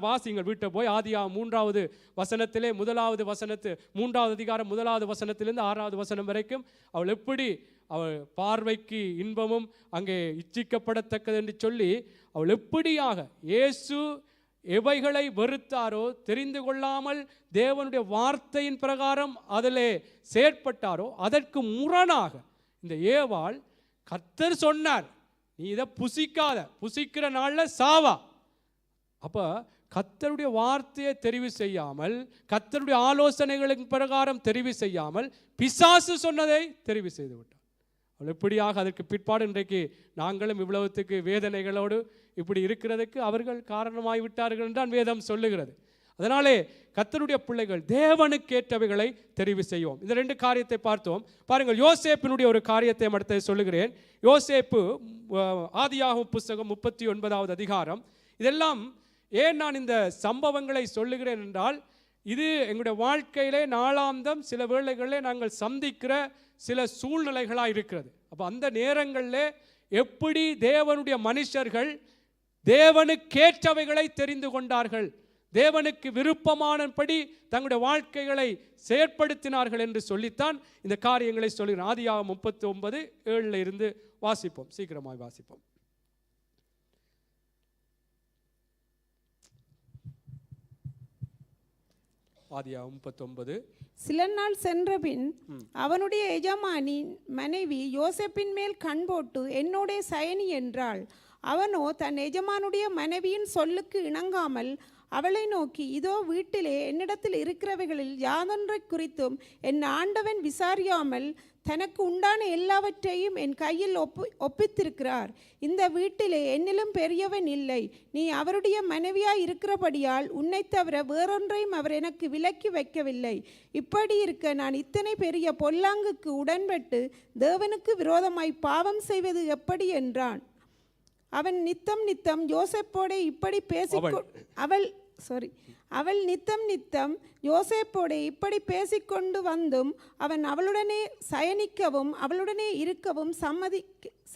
வாசிங்கள், வீட்டை போய் ஆதியாகமம் 3வது வசனத்திலே 1வது வசனத்து 3வது அதிகாரம் 1வது வசனத்திலிருந்து 6வது வசனம் வரைக்கும் அவள் எப்படி அவள் பார்வைக்கு இன்பமும் அங்கே இச்சிக்கப்படத்தக்கது என்று சொல்லி அவள் எப்படியாக இயேசு எவைகளை வெறுத்தாரோ, தெரிந்து கொள்ளாமல் தேவனுடைய வார்த்தையின் பிரகாரம் அதிலே செயற்பட்டாரோ அதற்கு முரணாக இந்த ஏவாள் கர்த்தர் சொன்னார், நீ இதை புசிக்காத, புசிக்கிற நாளில் சாவா. அப்போ கர்த்தருடைய வார்த்தையை தெரிவு செய்யாமல், கர்த்தருடைய ஆலோசனைகளின் பிரகாரம் தெரிவு செய்யாமல் பிசாசு சொன்னதை தெரிவு செய்து விட்டார். அவள் எப்படியாக அதற்கு பிற்பாடு இன்றைக்கு நாங்களும் இவ்வளவுத்துக்கு வேதனைகளோடு இப்படி இருக்கிறதுக்கு அவர்கள் காரணமாகி விட்டார்கள் என்றான் வேதம் சொல்லுகிறது. அதனாலே கர்த்தருடைய பிள்ளைகள் தேவனுக்கேற்றவைகளை தெரிவு செய்வோம். இந்த 2 காரியத்தை பார்த்தோம். பாருங்கள், யோசேப்பினுடைய ஒரு காரியத்தை அடுத்து சொல்லுகிறேன். யோசேப்பு ஆதியாகமம் புஸ்தகம் 39வது அதிகாரம். இதெல்லாம் ஏன் நான் இந்த சம்பவங்களை சொல்லுகிறேன் என்றால், இது எங்களுடைய வாழ்க்கையிலே நாளாந்தம் சில வேளைகளிலே நாங்கள் சந்திக்கிற சில சூழ்நிலைகளாக இருக்கிறது. அப்போ அந்த நேரங்களில் எப்படி தேவனுடைய மனுஷர்கள் தேவனுக்கேற்றவைகளை தெரிந்து கொண்டார்கள், தேவனுக்கு விருப்பமானபடி தங்களுடைய வாழ்க்கைகளை செயற்படுத்தினார்கள் என்று சொல்லித்தான் இந்த காரியங்களை சொல்கிறேன். ஆதியாகமம் 39:7 இருந்து வாசிப்போம், சீக்கிரமாய் வாசிப்போம். ஆதியாகமம் 39. சில நாள் சென்றபின் அவனுடைய எஜமானின் மனைவி யோசேப்பின் மேல் கண் போட்டு என்னோட சயனி என்றாள். அவனோ தன் எஜமானுடைய மனைவியின் சொல்லுக்கு இணங்காமல் அவளை நோக்கி, இதோ வீட்டிலே என்னிடத்தில் இருக்கிறவைகளில் யாதொன்றை குறித்தும் என் ஆண்டவன் விசாரியாமல் தனக்கு உண்டான எல்லாவற்றையும் என் கையில் ஒப்பித்திருக்கிறார். இந்த வீட்டிலே என்னிலும் பெரியவன் இல்லை. நீ அவருடைய மனைவியாய் இருக்கிறபடியால் உன்னை தவிர வேறொன்றையும் அவர் எனக்கு விலக்கி வைக்கவில்லை. இப்படி இருக்க நான் இத்தனை பெரிய பொல்லாங்குக்கு உடன்பட்டு தேவனுக்கு விரோதமாய் பாவம் செய்வது எப்படி என்றான். அவன் நித்தம் யோசேப்போட இப்படி அவள் நித்தம் யோசேப்போடு இப்படி பேசிக்கொண்டு வந்தும் அவன் அவளுடனே சயனிக்கவும் அவளுடனே இருக்கவும்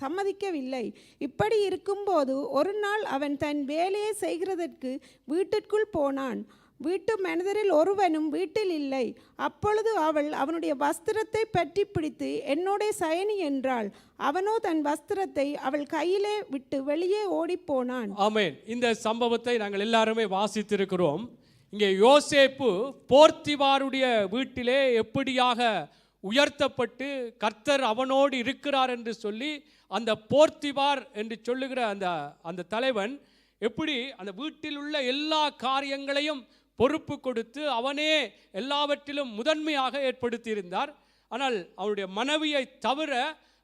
சம்மதிக்கவில்லை. இப்படி இருக்கும்போது ஒரு நாள் அவன் தன் வேலையை செய்கிறதற்கு வீட்டிற்குள் போனான். வீட்டு மனிதரில் ஒருவனும் வீட்டில் இல்லை. அப்பொழுது அவள் அவனுடைய வஸ்திரத்தை பற்றி பிடித்து என்னோட சயனி என்றாள். அவனோ தன் வஸ்திரத்தை அவள் கையிலே விட்டு வெளியே ஓடி போனான். ஆமென். இந்த சம்பவத்தை நாங்கள் எல்லாருமே வாசித்திருக்கிறோம். இங்கே யோசேப்பு போர்த்திபாருடைய வீட்டிலே எப்படியாக உயர்த்தப்பட்டு கர்த்தர் அவனோடு இருக்கிறார் என்று சொல்லி அந்த போர்த்திபார் என்று சொல்லுகிற அந்த தலைவன் எப்படி அந்த வீட்டில் உள்ள எல்லா காரியங்களையும் பொறுப்பு கொடுத்து அவனே எல்லாவற்றிலும் முதன்மையாக ஏற்படுத்தியிருந்தார். ஆனால் அவனுடைய மனைவியை தவிர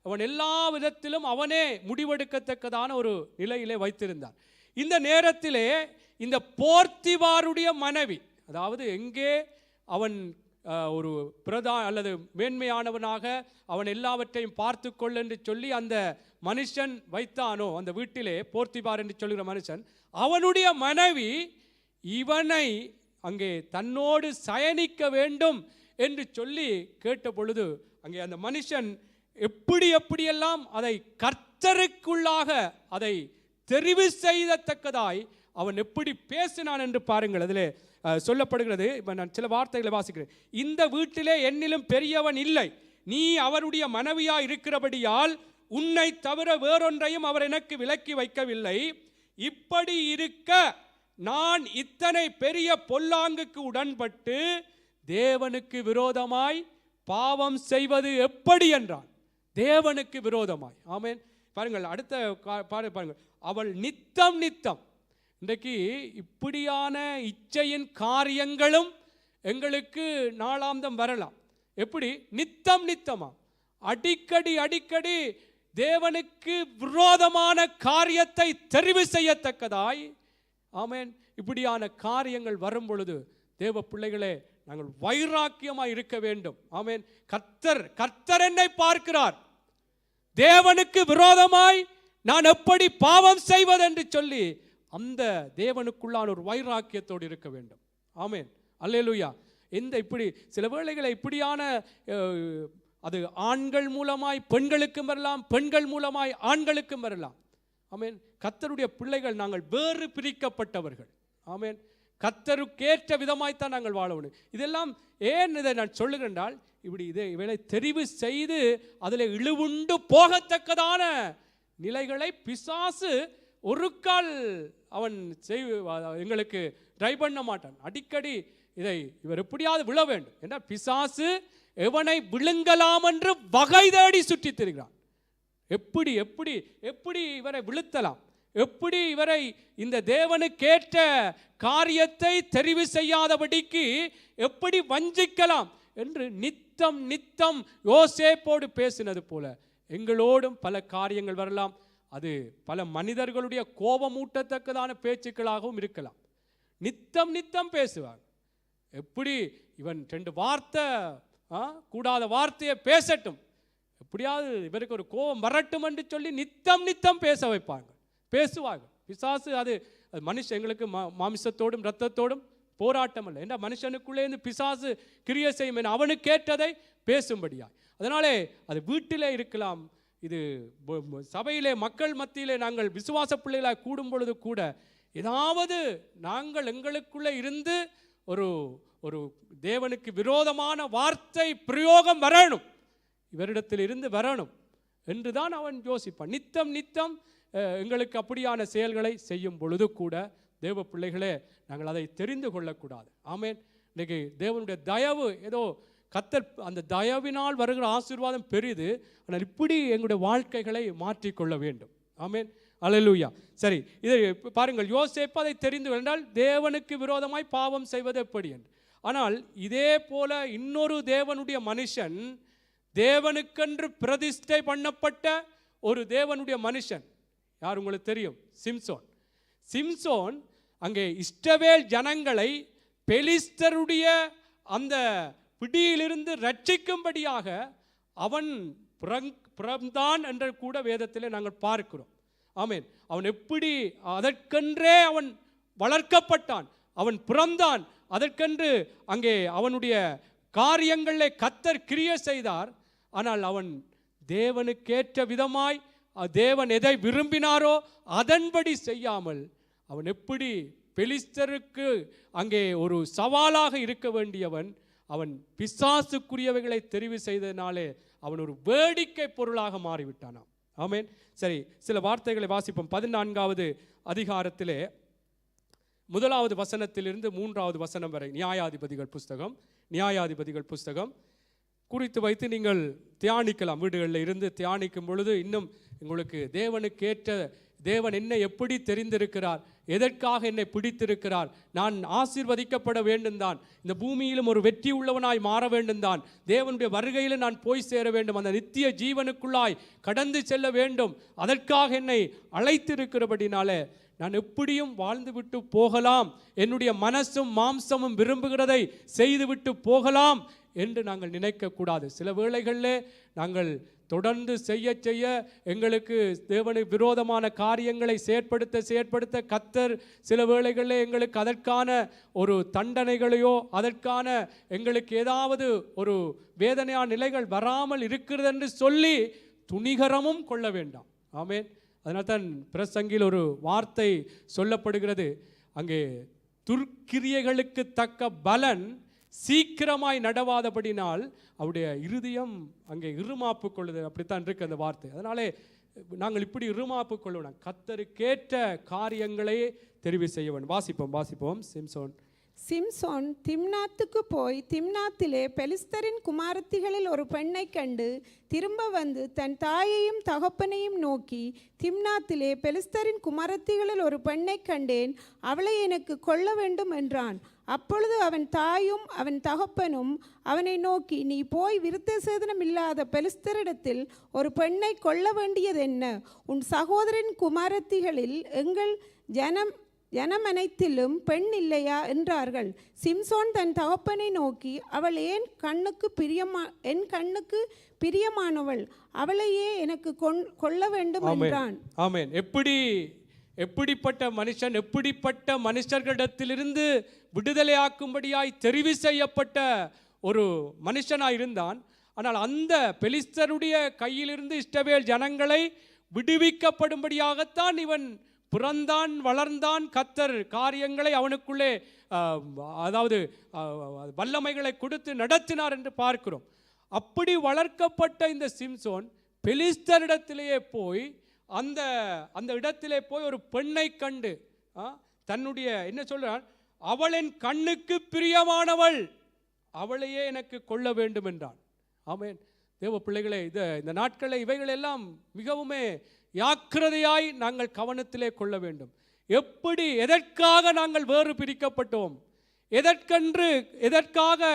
அவன் எல்லா விதத்திலும் அவனே முடிவெடுக்கத்தக்கதான ஒரு நிலையிலே வைத்திருந்தார். இந்த நேரத்திலே இந்த போர்த்திபாருடைய மனைவி, அதாவது எங்கே அவன் ஒரு அல்லது மேன்மையானவனாக அவன் எல்லாவற்றையும் பார்த்து கொள் என்று சொல்லி அந்த மனுஷன் வைத்தானோ, அந்த வீட்டிலே போர்த்திபார் என்று சொல்கிற மனுஷன், அவனுடைய மனைவி இவனை அங்கே தன்னோடு சயனிக்க வேண்டும் என்று சொல்லி கேட்ட பொழுது அங்கே அந்த மனுஷன் எப்படியெல்லாம் அதை கர்த்தருக்குள்ளாக அதை தெரிவு செய்யத்தக்கதாய் அவன் எப்படி பேசினான் என்று பாருங்கள். அதிலே சொல்லப்படுகிறது. இப்போ நான் சில வார்த்தைகளை வாசிக்கிறேன். இந்த வீட்டிலே என்னிலும் பெரியவன் இல்லை, நீ அவருடைய மனைவியாய் இருக்கிறபடியால் உன்னை தவிர வேறொன்றையும் அவர் எனக்கு விலக்கி வைக்கவில்லை. இப்படி இருக்க நான் இத்தனை பெரிய பொல்லாங்குக்கு உடன்பட்டு தேவனுக்கு விரோதமாய் பாவம் செய்வது எப்படி என்றான். தேவனுக்கு விரோதமாய். ஆமென். பாருங்கள், அடுத்த பாருங்கள். அவள் நித்தம் இன்றைக்கு இப்படியான இச்சையின் காரியங்களும் எங்களுக்கு நாளாந்தம் வரலாம். எப்படி? நித்தமா அடிக்கடி தேவனுக்கு விரோதமான காரியத்தை தெரிவு செய்யத்தக்கதாய், ஆமென், இப்படியான காரியங்கள் வரும் பொழுது தேவ பிள்ளைகளே நாங்கள் வைராக்கியமாய் இருக்க வேண்டும். ஆமென். கர்த்தர் என்னை பார்க்கிறார். தேவனுக்கு விரோதமாய் நான் எப்படி பாவம் செய்வதென்று சொல்லி அந்த தேவனுக்குள்ளான ஒரு வைராக்கியத்தோடு இருக்க வேண்டும். ஆமென். அல்லேலூயா. இப்படி சில வேளைகளை இப்படியான அது ஆண்கள் மூலமாய் பெண்களுக்கும் வரலாம், பெண்கள் மூலமாய் ஆண்களுக்கும் வரலாம். ஆமென். கர்த்தருடைய பிள்ளைகள் நாங்கள் வேறு பிரிக்கப்பட்டவர்கள். ஆமென். கர்த்தருக்கேற்ற விதமாய்த்தான் நாங்கள் வாழ வேண்டும். இதெல்லாம் ஏன் இதை நான் சொல்லுகின்றால், இவளை தெரிவு செய்து அதில் இழுவுண்டு போகத்தக்கதான நிலைகளை பிசாசு ஒரு கால் அவன் எங்களுக்கு ட்ரை பண்ண மாட்டான். அடிக்கடி இவர் எப்படியாவது விழ வேண்டும் என்றால் பிசாசு எவனை விழுங்கலாம் என்று வகை தேடி சுற்றி திரிகிறான். எப்படி இவரை விழுத்தலாம், எப்படி இவரை இந்த தேவனுக்கேற்ற காரியத்தை தெரிவு செய்யாதபடிக்கு எப்படி வஞ்சிக்கலாம் என்று நித்தம் யோசேப்போடு பேசினது போல எங்களோடும் பல காரியங்கள் வரலாம். அது பல மனிதர்களுடைய கோபமூட்டத்தக்கதான பேச்சுக்களாகவும் இருக்கலாம். நித்தம் பேசுவாங்க. எப்படி இவன் 2 வார்த்தை கூடாத வார்த்தையை பேசட்டும், எப்படியாவது இவருக்கு ஒரு கோபம் வரட்டும் என்று சொல்லி நித்தம் பேச வைப்பாங்க, பேசுவாங்க. பிசாசு அது மனுஷன் எங்களுக்கு மாமிசத்தோடும் இரத்தத்தோடும் போராட்டம் அல்ல. ஏன்னா மனுஷனுக்குள்ளே இருந்து பிசாசு கிரியை செய்யும் அவனுக்கு கேட்டதை பேசும்படியாய். அதனாலே அது வீட்டிலே இருக்கலாம், இது சபையிலே மக்கள் மத்தியிலே நாங்கள் விசுவாச பிள்ளைகளாக கூடும் பொழுது கூட ஏதாவது நாங்கள் எங்களுக்குள்ளே இருந்து ஒரு தேவனுக்கு விரோதமான வார்த்தை பிரயோகம் வரணும், இவரிடத்தில் இருந்து வரணும் என்றுதான் அவன் யோசிப்பான். நித்தம் எங்களுக்கு அப்படியான செயல்களை செய்யும் பொழுது கூட தேவ பிள்ளைகளே நாங்கள் அதை தெரிந்து கொள்ளக்கூடாது. ஆமென். இன்னைக்கு தேவனுடைய தயவு ஏதோ கர்த்தர் அந்த தயவினால் வருகிற ஆசீர்வாதம் பெரிது. ஆனால் இப்படி எங்களுடைய வாழ்க்கைகளை மாற்றிக்கொள்ள வேண்டும். ஆமென். அல்லேலூயா. சரி, இதை பாருங்கள். யோசேப்பு அதை தெரிந்து கொண்டால் தேவனுக்கு விரோதமாய் பாவம் செய்வது எப்படி என்று. ஆனால் இதே போல இன்னொரு தேவனுடைய மனுஷன், தேவனுக்கென்று பிரதிஷ்டை பண்ணப்பட்ட ஒரு தேவனுடைய மனுஷன், யார் உங்களுக்கு தெரியும்? சிம்சோன் அங்கே இஸ்ரவேல் ஜனங்களை பெலிஸ்தருடைய அந்த பிடியிலிருந்து ரட்சிக்கும்படியாக அவன் பிறந்தான் என்று கூட வேதத்திலே நாங்கள் பார்க்கிறோம். ஆமென். அவன் எப்படி அதற்கென்றே அவன் வளர்க்கப்பட்டான், அவன் பிறந்தான், அதற்கென்று அங்கே அவனுடைய காரியங்களிலே கர்த்தர் கிரியை செய்தார். ஆனால் அவன் தேவனுக்கேற்ற விதமாய் தேவன் எதை விரும்பினாரோ அதன்படி செய்யாமல் அவன் எப்படி பெலிஸ்தருக்கு அங்கே ஒரு சவாலாக இருக்க வேண்டியவன், அவன் பிசாசுக்குரியவைகளை தெரிவு செய்ததினாலே அவன் ஒரு வேடிக்கை பொருளாக மாறிவிட்டானாம். ஆமென். சரி, சில வார்த்தைகளை வாசிப்போம். 14வது அதிகாரத்திலே 1வது வசனத்திலிருந்து 3வது வசனம் வரை நியாயாதிபதிகள் புஸ்தகம் குறித்து வைத்து நீங்கள் தியானிக்கலாம். வீடுகளில் இருந்து தியானிக்கும் பொழுது இன்னும் உங்களுக்கு தேவனுக்கேற்ற தேவன் என்னை எப்படி தெரிந்திருக்கிறார், எதற்காக என்னை பிடித்திருக்கிறார், நான் ஆசீர்வதிக்கப்பட வேண்டும் தான், இந்த பூமியிலும் ஒரு வெற்றி உள்ளவனாய் மாற வேண்டும் தான், தேவனுடைய வருகையில் நான் போய் சேர வேண்டும், அந்த நித்திய ஜீவனுக்குள்ளாய் கடந்து செல்ல வேண்டும், அதற்காக என்னை அழைத்திருக்கிறபடினாலே நான் எப்படியும் வாழ்ந்துவிட்டு போகலாம், என்னுடைய மனசும் மாம்சமும் விரும்புகிறதை செய்துவிட்டு போகலாம் என்று நாங்கள் நினைக்கக்கூடாது. சில வேளைகளில் நாங்கள் தொடர்ந்து செய்ய செய்ய எங்களுக்கு தேவனுக்கு விரோதமான காரியங்களை செயற்படுத்த கர்த்தர் சில வேளைகளில் எங்களுக்கு அதற்கான ஒரு தண்டனைகளையோ அதற்கான எங்களுக்கு ஏதாவது ஒரு வேதனையான நிலைகள் வராமல் இருக்கிறது என்று சொல்லி துணிகரமும் கொள்ள வேண்டாம். ஆமென். அதனால்தான் பிரசங்கில் ஒரு வார்த்தை சொல்லப்படுகிறது, அங்கே துர்க்கிரியைகளுக்கு தக்க பலன் சீக்கிரமாய் நடவாதபடினால் அவருடைய இருதயம் அங்கே இருமாப்பு கொள்ளுது. அப்படித்தான் இருக்கு அந்த வார்த்தை. அதனாலே நாங்கள் இப்படி இருமாப்பு கொள்ளணும், கர்த்தருக்கேற்ற காரியங்களை தெரிவு செய்ய வேண்டும். வாசிப்போம். சிம்சோன் திம்னாத்துக்கு போய் திம்னாத்திலே பெலிஸ்தரின் குமாரத்திகளில் ஒரு பெண்ணை கண்டு திரும்ப வந்து தன் தாயையும் தகப்பனையும் நோக்கி, திம்னாத்திலே பெலிஸ்தரின் குமாரத்திகளில் ஒரு பெண்ணை கண்டேன், அவளை எனக்கு கொள்ள வேண்டும் என்றான். அப்பொழுது அவன் தாயும் அவன் தகப்பனும் அவனை நோக்கி, நீ போய் விருத்தசேதனம் இல்லாத பெலிஸ்தரிடத்தில் ஒரு பெண்ணை கொள்ள வேண்டியது என்ன? உன் சகோதரன் குமாரத்திகளில் எங்கள் ஜனமனைத்திலும் பெண் இல்லையா என்றார்கள். சிம்சோன் தன் தகப்பனை நோக்கி, அவள் என் கண்ணுக்கு பிரியமானவள், அவளையே எனக்கு கொள்ள வேண்டும் என்றான். ஆமென். எப்படிப்பட்ட மனுஷன், எப்படிப்பட்ட மனுஷர்களிடத்திலிருந்து விடுதலையாக்கும்படியாய் தெரிவு செய்யப்பட்ட ஒரு மனுஷனாய் இருந்தான். ஆனால் அந்த பெலிஸ்தருடைய கையிலிருந்து இஸ்ரவேல் ஜனங்களை விடுவிக்கப்படும்படியாகத்தான் இவன் பிறந்தான், வளர்ந்தான். கர்த்தர் காரியங்களை அவனுக்குள்ளே அதாவது வல்லமைகளை கொடுத்து நடத்தினார் என்று பார்க்கிறோம். அப்படி வளர்க்கப்பட்ட இந்த சிம்சோன் பெலிஸ்தரிடத்திலேயே போய் அந்த இடத்திலே போய் ஒரு பெண்ணை கண்டு தன்னுடைய என்ன சொல்றான், அவள் என் கண்ணுக்கு பிரியமானவள், அவளையே எனக்கு கொள்ள வேண்டும் என்றான். ஆமென். தேவ பிள்ளைகளே, இந்த நாட்களில் இவைகள் எல்லாம் மிகவுமே ஜாக்கிரதையாய் நாங்கள் கவனத்திலே கொள்ள வேண்டும். எதற்காக நாங்கள் வேறு பிரிக்கப்பட்டோம், எதற்காக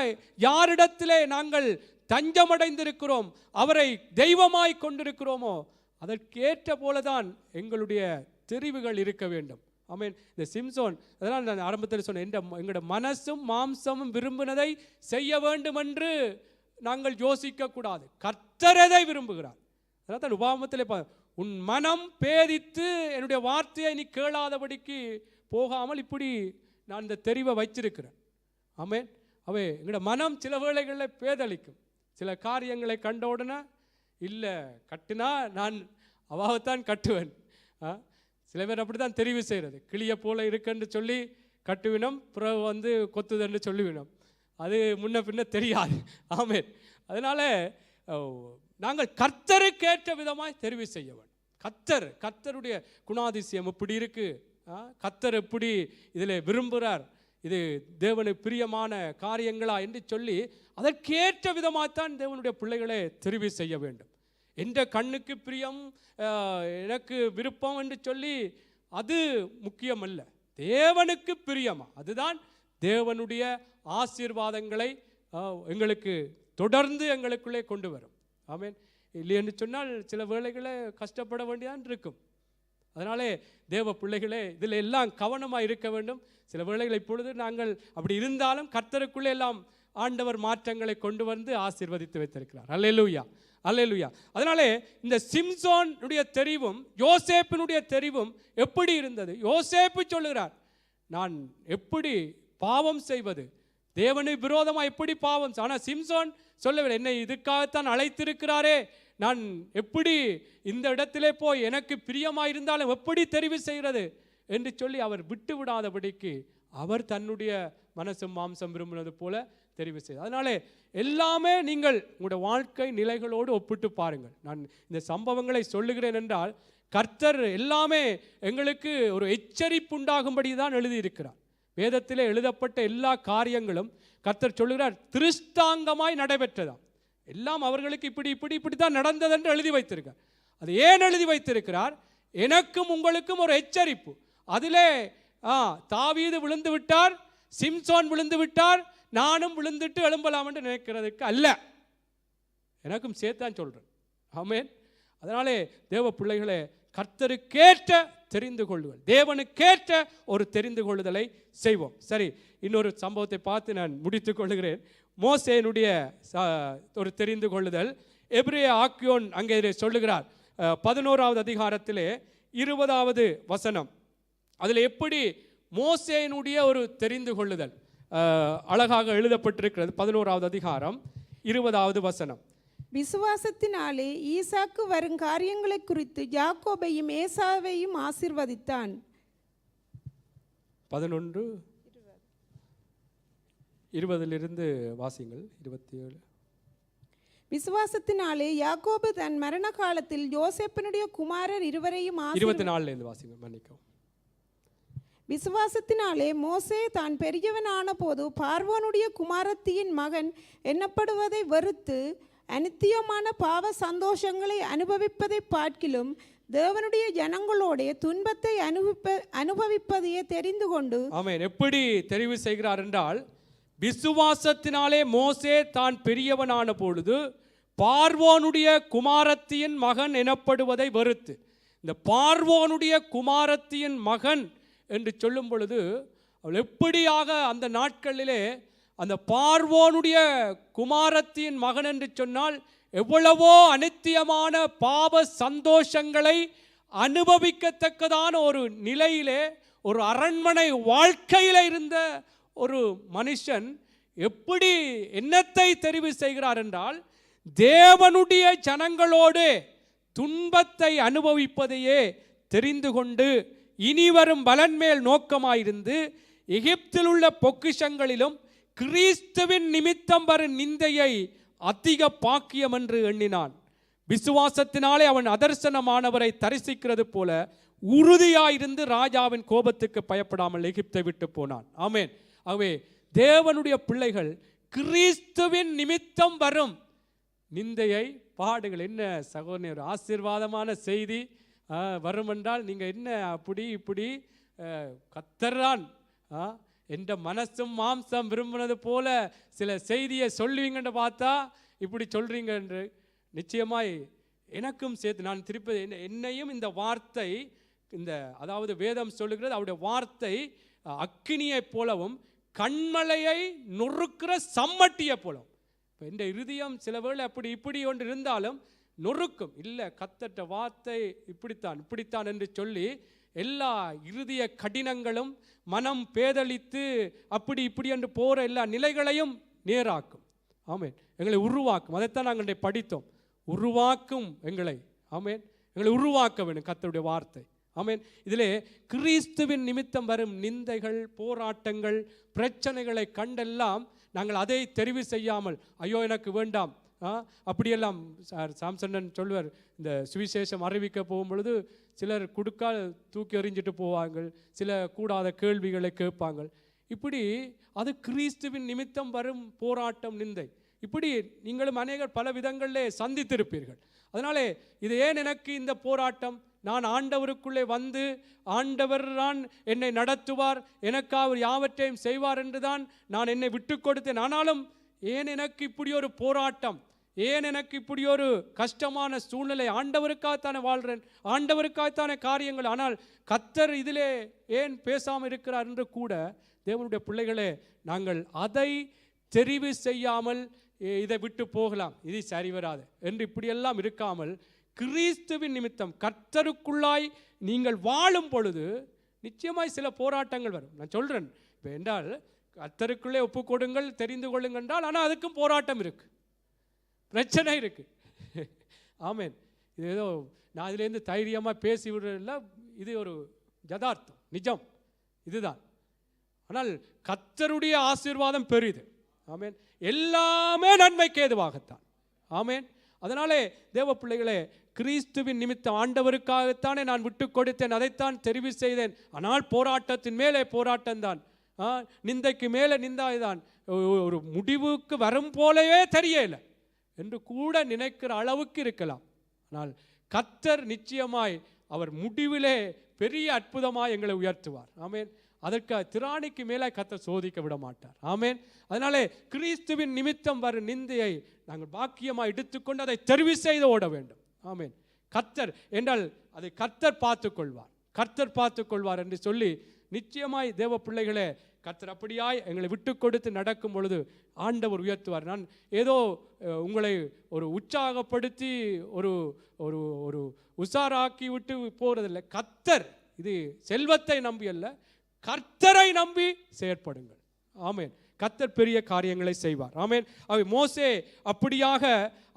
யாரிடத்திலே நாங்கள் தஞ்சமடைந்திருக்கிறோம், அவரை தெய்வமாய் கொண்டிருக்கிறோமோ அதற்கேற்ற போலதான் எங்களுடைய தெரிவுகள் இருக்க வேண்டும். ஆமென். இந்த சிம்சோன், அதனால் நான் ஆரம்பத்தில் சொன்னேன், எங்களோட மனசும் மாம்சமும் விரும்பினதை செய்ய வேண்டும் என்று நாங்கள் யோசிக்க கூடாது. கர்த்தர் எதை விரும்புகிறார்? அதனால் தான் உபாகமத்திலே உன் மனம் பேதித்து என்னுடைய வார்த்தையை நீ கேளாதபடிக்கு போகாமல் இப்படி நான் இந்த தெரிவை வச்சிருக்கிறேன். ஆமென். எங்களோட மனம் சில வேளைகளில் பேதளிக்கும். சில காரியங்களை கண்ட உடனே இல்லை கட்டுனா நான் அவாவைத்தான் கட்டுவேன். சில பேர் அப்படி தான் தெரிவு செய்கிறது. கிளியை போல இருக்குன்னு சொல்லி கட்டுவினோம், பிறகு வந்து கொத்துதன்னு சொல்லுவினோம். அது முன்ன பின்ன தெரியாது. ஆமென். அதனால நாங்கள் கர்த்தருக்கேற்ற விதமாய் தெரிவு செய்ய வேண்டும். கர்த்தருடைய குணாதிசயம் இப்படி இருக்கு, கர்த்தர் எப்படி இதில் விரும்புகிறார், இது தேவனுக்கு பிரியமான காரியங்களா என்று சொல்லி அதற்கேற்ற விதமாகத்தான் தேவனுடைய பிள்ளைகளை தெரிவு செய்ய வேண்டும். என்ற கண்ணுக்கு பிரியம், எனக்கு விருப்பம் என்று சொல்லி அது முக்கியமல்ல. தேவனுக்கு பிரியமா, அதுதான் தேவனுடைய ஆசீர்வாதங்களை எங்களுக்கு தொடர்ந்து எங்களுக்குள்ளே கொண்டு வரும். ஆமென். இல்லை என்று சொன்னால் சில வேளைகளை கஷ்டப்பட வேண்டியதான் இருக்கும். அதனாலே தேவ பிள்ளைகளே, இதில் எல்லாம் கவனமாக இருக்க வேண்டும். சில வேளைகளை இப்பொழுது நாங்கள் அப்படி இருந்தாலும் கர்த்தருக்குள்ளே எல்லாம் ஆண்டவர் மாற்றங்களை கொண்டு வந்து ஆசீர்வதித்து வைத்திருக்கிறார். அல்லேலூயா, அல்லேலூயா. அதனாலே இந்த சிம்சோனுடைய தெரிவும் யோசேப்பினுடைய தெரிவும் எப்படி இருந்தது? யோசேப்பு சொல்லுகிறார், நான் எப்படி பாவம் செய்வது, தேவனுக்கு விரோதமாக எப்படி பாவம். ஆனால் சிம்சோன் சொல்லவில்லை, என்னை இதுக்காகத்தான் அழைத்திருக்கிறாரே, நான் எப்படி இந்த இடத்திலே போய் எனக்கு பிரியமாயிருந்தாலும் எப்படி தெரிவு செய்கிறது என்று சொல்லி அவர் விட்டு விடாதபடிக்கு அவர் தன்னுடைய மனசு மாம்சம் விரும்பினது போல தெரிவு செய்தார். அதனாலே எல்லாமே நீங்கள் உங்களுடைய வாழ்க்கை நிலைகளோடு ஒப்பிட்டு பாருங்கள். நான் இந்த சம்பவங்களை சொல்லுகிறேன் என்றால் கர்த்தர் எல்லாமே எங்களுக்கு ஒரு எச்சரிப்பு உண்டாகும்படி தான் எழுதியிருக்கிறார். வேதத்திலே எழுதப்பட்ட எல்லா காரியங்களும் கர்த்தர் சொல்லுகிறார் திருஷ்டாங்கமாய் நடைபெற்றதாம். எல்லாம் அவர்களுக்கு இப்படி தான் நடந்தது என்று எழுதி வைத்திருக்கார். அது ஏன் எழுதி வைத்திருக்கிறார்? எனக்கும் உங்களுக்கும் ஒரு எச்சரிப்பு. அதிலே தாவீது விழுந்து விட்டார், சிம்சோன் விழுந்து விட்டார், நானும் விழுந்துட்டு எழும்பலாம் என்று நினைக்கிறதுக்கு அல்ல, எனக்கும் சேர்த்தான் சொல்றேன். ஆமென். அதனாலே தேவ பிள்ளைகளே, கர்த்தருக்கேற்ற தெரிந்து கொள்ளுதல், தேவனுக்கேற்ற ஒரு தெரிந்து கொள்ளுதலை செய்வோம். சரி, இன்னொரு சம்பவத்தை பார்த்து நான் முடித்துக் கொள்கிறேன். மோசேனுடைய ஒரு தெரிந்து கொள்ளுதல் எபிரேய ஆக்கியோன் அங்கே சொல்லுகிறார். 11வது அதிகாரத்திலே 20வது வசனம். அதில் எப்படி மோசேனுடைய ஒரு தெரிந்து கொள்ளுதல் அழகாக எழுதப்பட்டிருக்கிறது. 11வது அதிகாரம் 20வது வசனம். விசுவாசத்தினாலே ஈசாக்கு வரும் காரியங்களை குறித்து யாக்கோபையும் ஏசாவையும் ஆசீர்வதித்தான். 11:20 வாசிங்கள். 27. விசுவாசத்தினாலே யாக்கோபு தன் மரண காலத்தில் யோசேப்பினுடைய குமாரர் இருவரையும் 24 வாசிங்கள். மன்னிக்கவும். விசுவாசத்தினாலே மோசே தான் பெரியவனான போது பார்வோனுடைய குமாரத்தியின் மகன் எண்ணப்படுவதை வெறுத்து அநித்தியமான பாவ சந்தோஷங்களை அனுபவிப்பதை பார்க்கிலும் தேவனுடைய ஜனங்களோட துன்பத்தை அனுபவிப்பதையே தெரிந்து கொண்டு. ஆமென். எப்படி தெரிவு செய்கிறார் என்றால், விசுவாசத்தினாலே மோசே தான் பெரியவனான பொழுது பார்வோனுடைய குமாரத்தியின் மகன் எனப்படுவதை வெறுத்து. இந்த பார்வோனுடைய குமாரத்தியின் மகன் என்று சொல்லும் பொழுது அவள் எப்படியாக அந்த நாட்களிலே அந்த பார்வோனுடைய குமாரத்தின் மகன் என்று சொன்னால் எவ்வளவோ அநித்தியமான பாவ சந்தோஷங்களை அனுபவிக்கத்தக்கதான ஒரு நிலையிலே, ஒரு அரண்மனை வாழ்க்கையில் இருந்த ஒரு மனுஷன் எப்படி என்னத்தை தெரிவு செய்கிறார் என்றால், தேவனுடைய ஜனங்களோடு துன்பத்தை அனுபவிப்பதையே தெரிந்து கொண்டு இனிவரும் பலன் மேல் நோக்கமாயிருந்து எகிப்தில் உள்ள பொக்கிஷங்களிலும் கிறிஸ்துவின் நிமித்தம் வரும் நிந்தையை அதிக பாக்கியம் என்று எண்ணினான். விசுவாசத்தினாலே அவன் அதர்சனமானவரை தரிசிக்கிறது போல உறுதியாயிருந்து ராஜாவின் கோபத்துக்கு பயப்படாமல் எகிப்தை விட்டு போனான். ஆமென். ஆகவே தேவனுடைய பிள்ளைகள் கிறிஸ்துவின் நிமித்தம் வரும் நிந்தையை, பாடுகள், என்ன சகோதரர் ஆசீர்வாதமான செய்தி வரும் என்றால், நீங்கள் என்ன அப்படி இப்படி கத்தர்தான் என்ற மனசும் மாம்சம் விரும்பினது போல சில செய்தியை சொல்லுவீங்கன்னு பார்த்தா இப்படி சொல்றீங்க என்று நிச்சயமாய் எனக்கும் சேர்த்து நான் திருப்பி என்னையும் இந்த வார்த்தை, இந்த அதாவது வேதம் சொல்லுகிறது, அவருடைய வார்த்தை அக்கினியை போலவும் கண்மலையை நொறுக்கிற சம்மட்டியை போலவும். இப்போ இந்த இருதயம் சில வேளை அப்படி இப்படி ஒன்று இருந்தாலும் நொறுக்கும். இல்லை, கத்தட்ட வார்த்தை இப்படித்தான் என்று சொல்லி எல்லா இருதய கடினங்களும் மனம் பேதளித்து அப்படி இப்படி என்று போகிற எல்லா நிலைகளையும் நேராக்கும். ஆமேன். எங்களை உருவாக்கும். அதைத்தான் நாங்கள் படித்தோம். உருவாக்கும் எங்களை. ஆமேன். எங்களை உருவாக்க வேண்டும் கர்த்தருடைய வார்த்தை. ஆமேன். இதிலே கிறிஸ்துவின் நிமித்தம் வரும் நிந்தைகள், போராட்டங்கள், பிரச்சனைகளை கண்டெல்லாம் நாங்கள் அதை தெரிவு செய்யாமல் ஐயோ எனக்கு வேண்டாம் அப்படியெல்லாம் சாம்சன் சொல்லுவார். இந்த சுவிசேஷம் அறிவிக்க போகும் பொழுது சிலர் கொடுக்கா தூக்கி எறிஞ்சிட்டு போவாங்க, சில கூடாத கேள்விகளை கேட்பாங்க. இப்படி அது கிறிஸ்துவின் நிமித்தம் வரும் போராட்டம், நிந்தை. இப்படி நீங்களும் அநேகர் பல விதங்களிலே சந்தித்திருப்பீர்கள். அதனாலே இது ஏன் எனக்கு இந்த போராட்டம்? நான் ஆண்டவருக்குள்ளே வந்து ஆண்டவர் தான் என்னை நடத்துவார், எனக்கு அவர் யாவற்றையும் செய்வார் என்றுதான் நான் என்னை விட்டு கொடுத்தேன். ஆனாலும் ஏன் எனக்கு இப்படி ஒரு போராட்டம், ஏன் எனக்கு இப்படி ஒரு கஷ்டமான சூழ்நிலை? ஆண்டவருக்காகத்தானே வாழ்கிறேன், ஆண்டவருக்காகத்தானே காரியங்கள். ஆனால் கர்த்தர் இதிலே ஏன் பேசாமல் இருக்கிறார் என்று கூட தேவனுடைய பிள்ளைகளே, நாங்கள் அதை தெரிவு செய்யாமல் இதை விட்டு போகலாம், இது சரி வராது என்று இப்படியெல்லாம் இருக்காமல் கிறிஸ்துவின் நிமித்தம் கர்த்தருக்குள்ளாய் நீங்கள் வாழும் பொழுது நிச்சயமாய் சில போராட்டங்கள் வரும். நான் சொல்கிறேன் இப்போ என்றால் கர்த்தருக்குள்ளே ஒப்பு கொடுங்கள், தெரிந்து கொள்ளுங்கள் என்றால், ஆனால் அதுக்கும் போராட்டம் இருக்கு, பிரச்சனை இருக்கு. ஆமேன். இது ஏதோ நான் இதுலேருந்து தைரியமாக பேசி விடுறதில்ல, இது ஒரு யதார்த்தம், நிஜம், இதுதான். ஆனால் கர்த்தருடைய ஆசீர்வாதம் பெரிது. ஆமேன். எல்லாமே நன்மைக்கு ஏதுவாகத்தான். ஆமேன். அதனாலே தேவ பிள்ளைகளே, கிறிஸ்துவின் நிமித்தம் ஆண்டவருக்காகத்தானே நான் விட்டு கொடுத்தேன், அதைத்தான் தெரிவு செய்தேன். ஆனால் போராட்டத்தின் மேலே போராட்டம்தான், நிந்தைக்கு மேலே நிந்தாய்தான், ஒரு முடிவுக்கு வரும் போலவே தெரியல என்று கூட நினைக்கிற அளவுக்கு இருக்கலாம். ஆனால் கர்த்தர் நிச்சயமாய் அவர் முடிவிலே பெரிய அற்புதமாய் எங்களை உயர்த்துவார். ஆமேன். அதற்கு திராணிக்கு மேலே கர்த்தர் சோதிக்க விட மாட்டார். ஆமேன். அதனாலே கிறிஸ்துவின் நிமித்தம் வரும் நிந்தையை நாங்கள் பாக்கியமாக எடுத்துக்கொண்டு அதை தெரிவு செய்து ஓட வேண்டும். ஆமேன். கர்த்தர் என்றால் அதை கர்த்தர் பார்த்து கொள்வார். கர்த்தர் பார்த்துக் கொள்வார் என்று சொல்லி நிச்சயமாய் தேவ பிள்ளைகளே, கர்த்தர் அப்படியாய் எங்களை விட்டு கொடுத்து நடக்கும் பொழுது ஆண்டவர் உயர்த்துவார். நான் ஏதோ உங்களை ஒரு உற்சாகப்படுத்தி ஒரு ஒரு ஒரு உஷாராக்கி விட்டு போறதில்லை. கர்த்தர், இது செல்வத்தை நம்பி அல்ல, கர்த்தரை நம்பி செயற்படுங்கள். ஆமென். கர்த்தர் பெரிய காரியங்களை செய்வார். ஆமென். மோசே அப்படியாக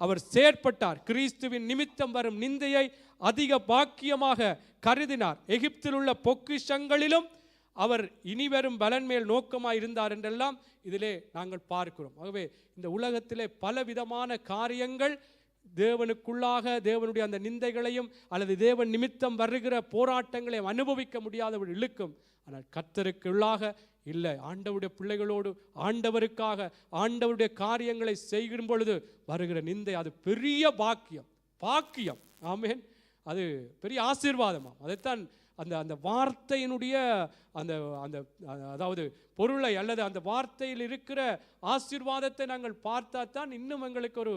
அவர் செயற்பட்டார். கிறிஸ்துவின் நிமித்தம் வரும் நிந்தையை அதிக பாக்கியமாக கருதினார். எகிப்தில் உள்ள பொக்கிஷங்களிலும் அவர் இனிவரும் பலன் மேல் நோக்கமாக இருந்தார் என்றெல்லாம் இதிலே நாங்கள் பார்க்கிறோம். ஆகவே இந்த உலகத்திலே பலவிதமான காரியங்கள் தேவனுக்குள்ளாக தேவனுடைய அந்த நிந்தைகளையும் அல்லது தேவன் நிமித்தம் வருகிற போராட்டங்களையும் அனுபவிக்க முடியாதவர் இழுக்கும். ஆனால் கர்த்தருக்குள்ளாக இல்லை, ஆண்டவருடைய பிள்ளைகளோடு ஆண்டவருக்காக ஆண்டவருடைய காரியங்களை செய்யும் பொழுது வருகிற நிந்தை அது பெரிய பாக்கியம். ஆமென். அது பெரிய ஆசீர்வாதமாம். அதைத்தான் அந்த அந்த வார்த்தையினுடைய அந்த அந்த அதாவது பொருளை அல்லது அந்த வார்த்தையில் இருக்கிற ஆசீர்வாதத்தை நாங்கள் பார்த்தா தான் இன்னும் எங்களுக்கு ஒரு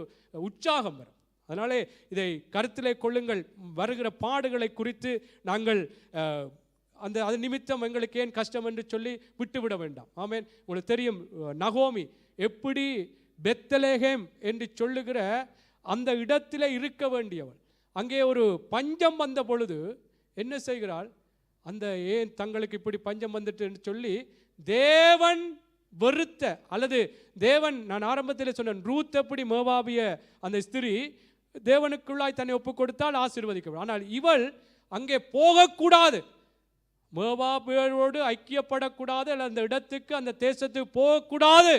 உற்சாகம் வரும். அதனாலே இதை கருத்திலே கொள்ளுங்கள். வருகிற பாடுகளை குறித்து நாங்கள் அந்த அது நிமித்தம் எங்களுக்கு ஏன் கஷ்டம் என்று சொல்லி விட்டுவிட வேண்டாம். ஆமென். உங்களுக்கு தெரியும், நகோமி எப்படி பெத்லகேம் என்று சொல்லுகிற அந்த இடத்திலே இருக்க வேண்டியவள், அங்கே ஒரு பஞ்சம் வந்த பொழுது என்ன செய்கிறாள்? அந்த ஏன் தங்களுக்கு இப்படி பஞ்சம் வந்துட்டு என்று சொல்லி தேவன் வெறுத்த அல்லது தேவன், நான் ஆரம்பத்தில் சொன்னேன், ரூத் எப்படி மோவாபிய அந்த ஸ்திரீ தேவனுக்குள்ளாய் தன்னை ஒப்பு கொடுத்தால் ஆசீர்வதிக்கப்படும். ஆனால் இவள் அங்கே போகக்கூடாது, மோவாபியரோடு ஐக்கியப்படக்கூடாது, அல்லது அந்த இடத்துக்கு அந்த தேசத்துக்கு போகக்கூடாது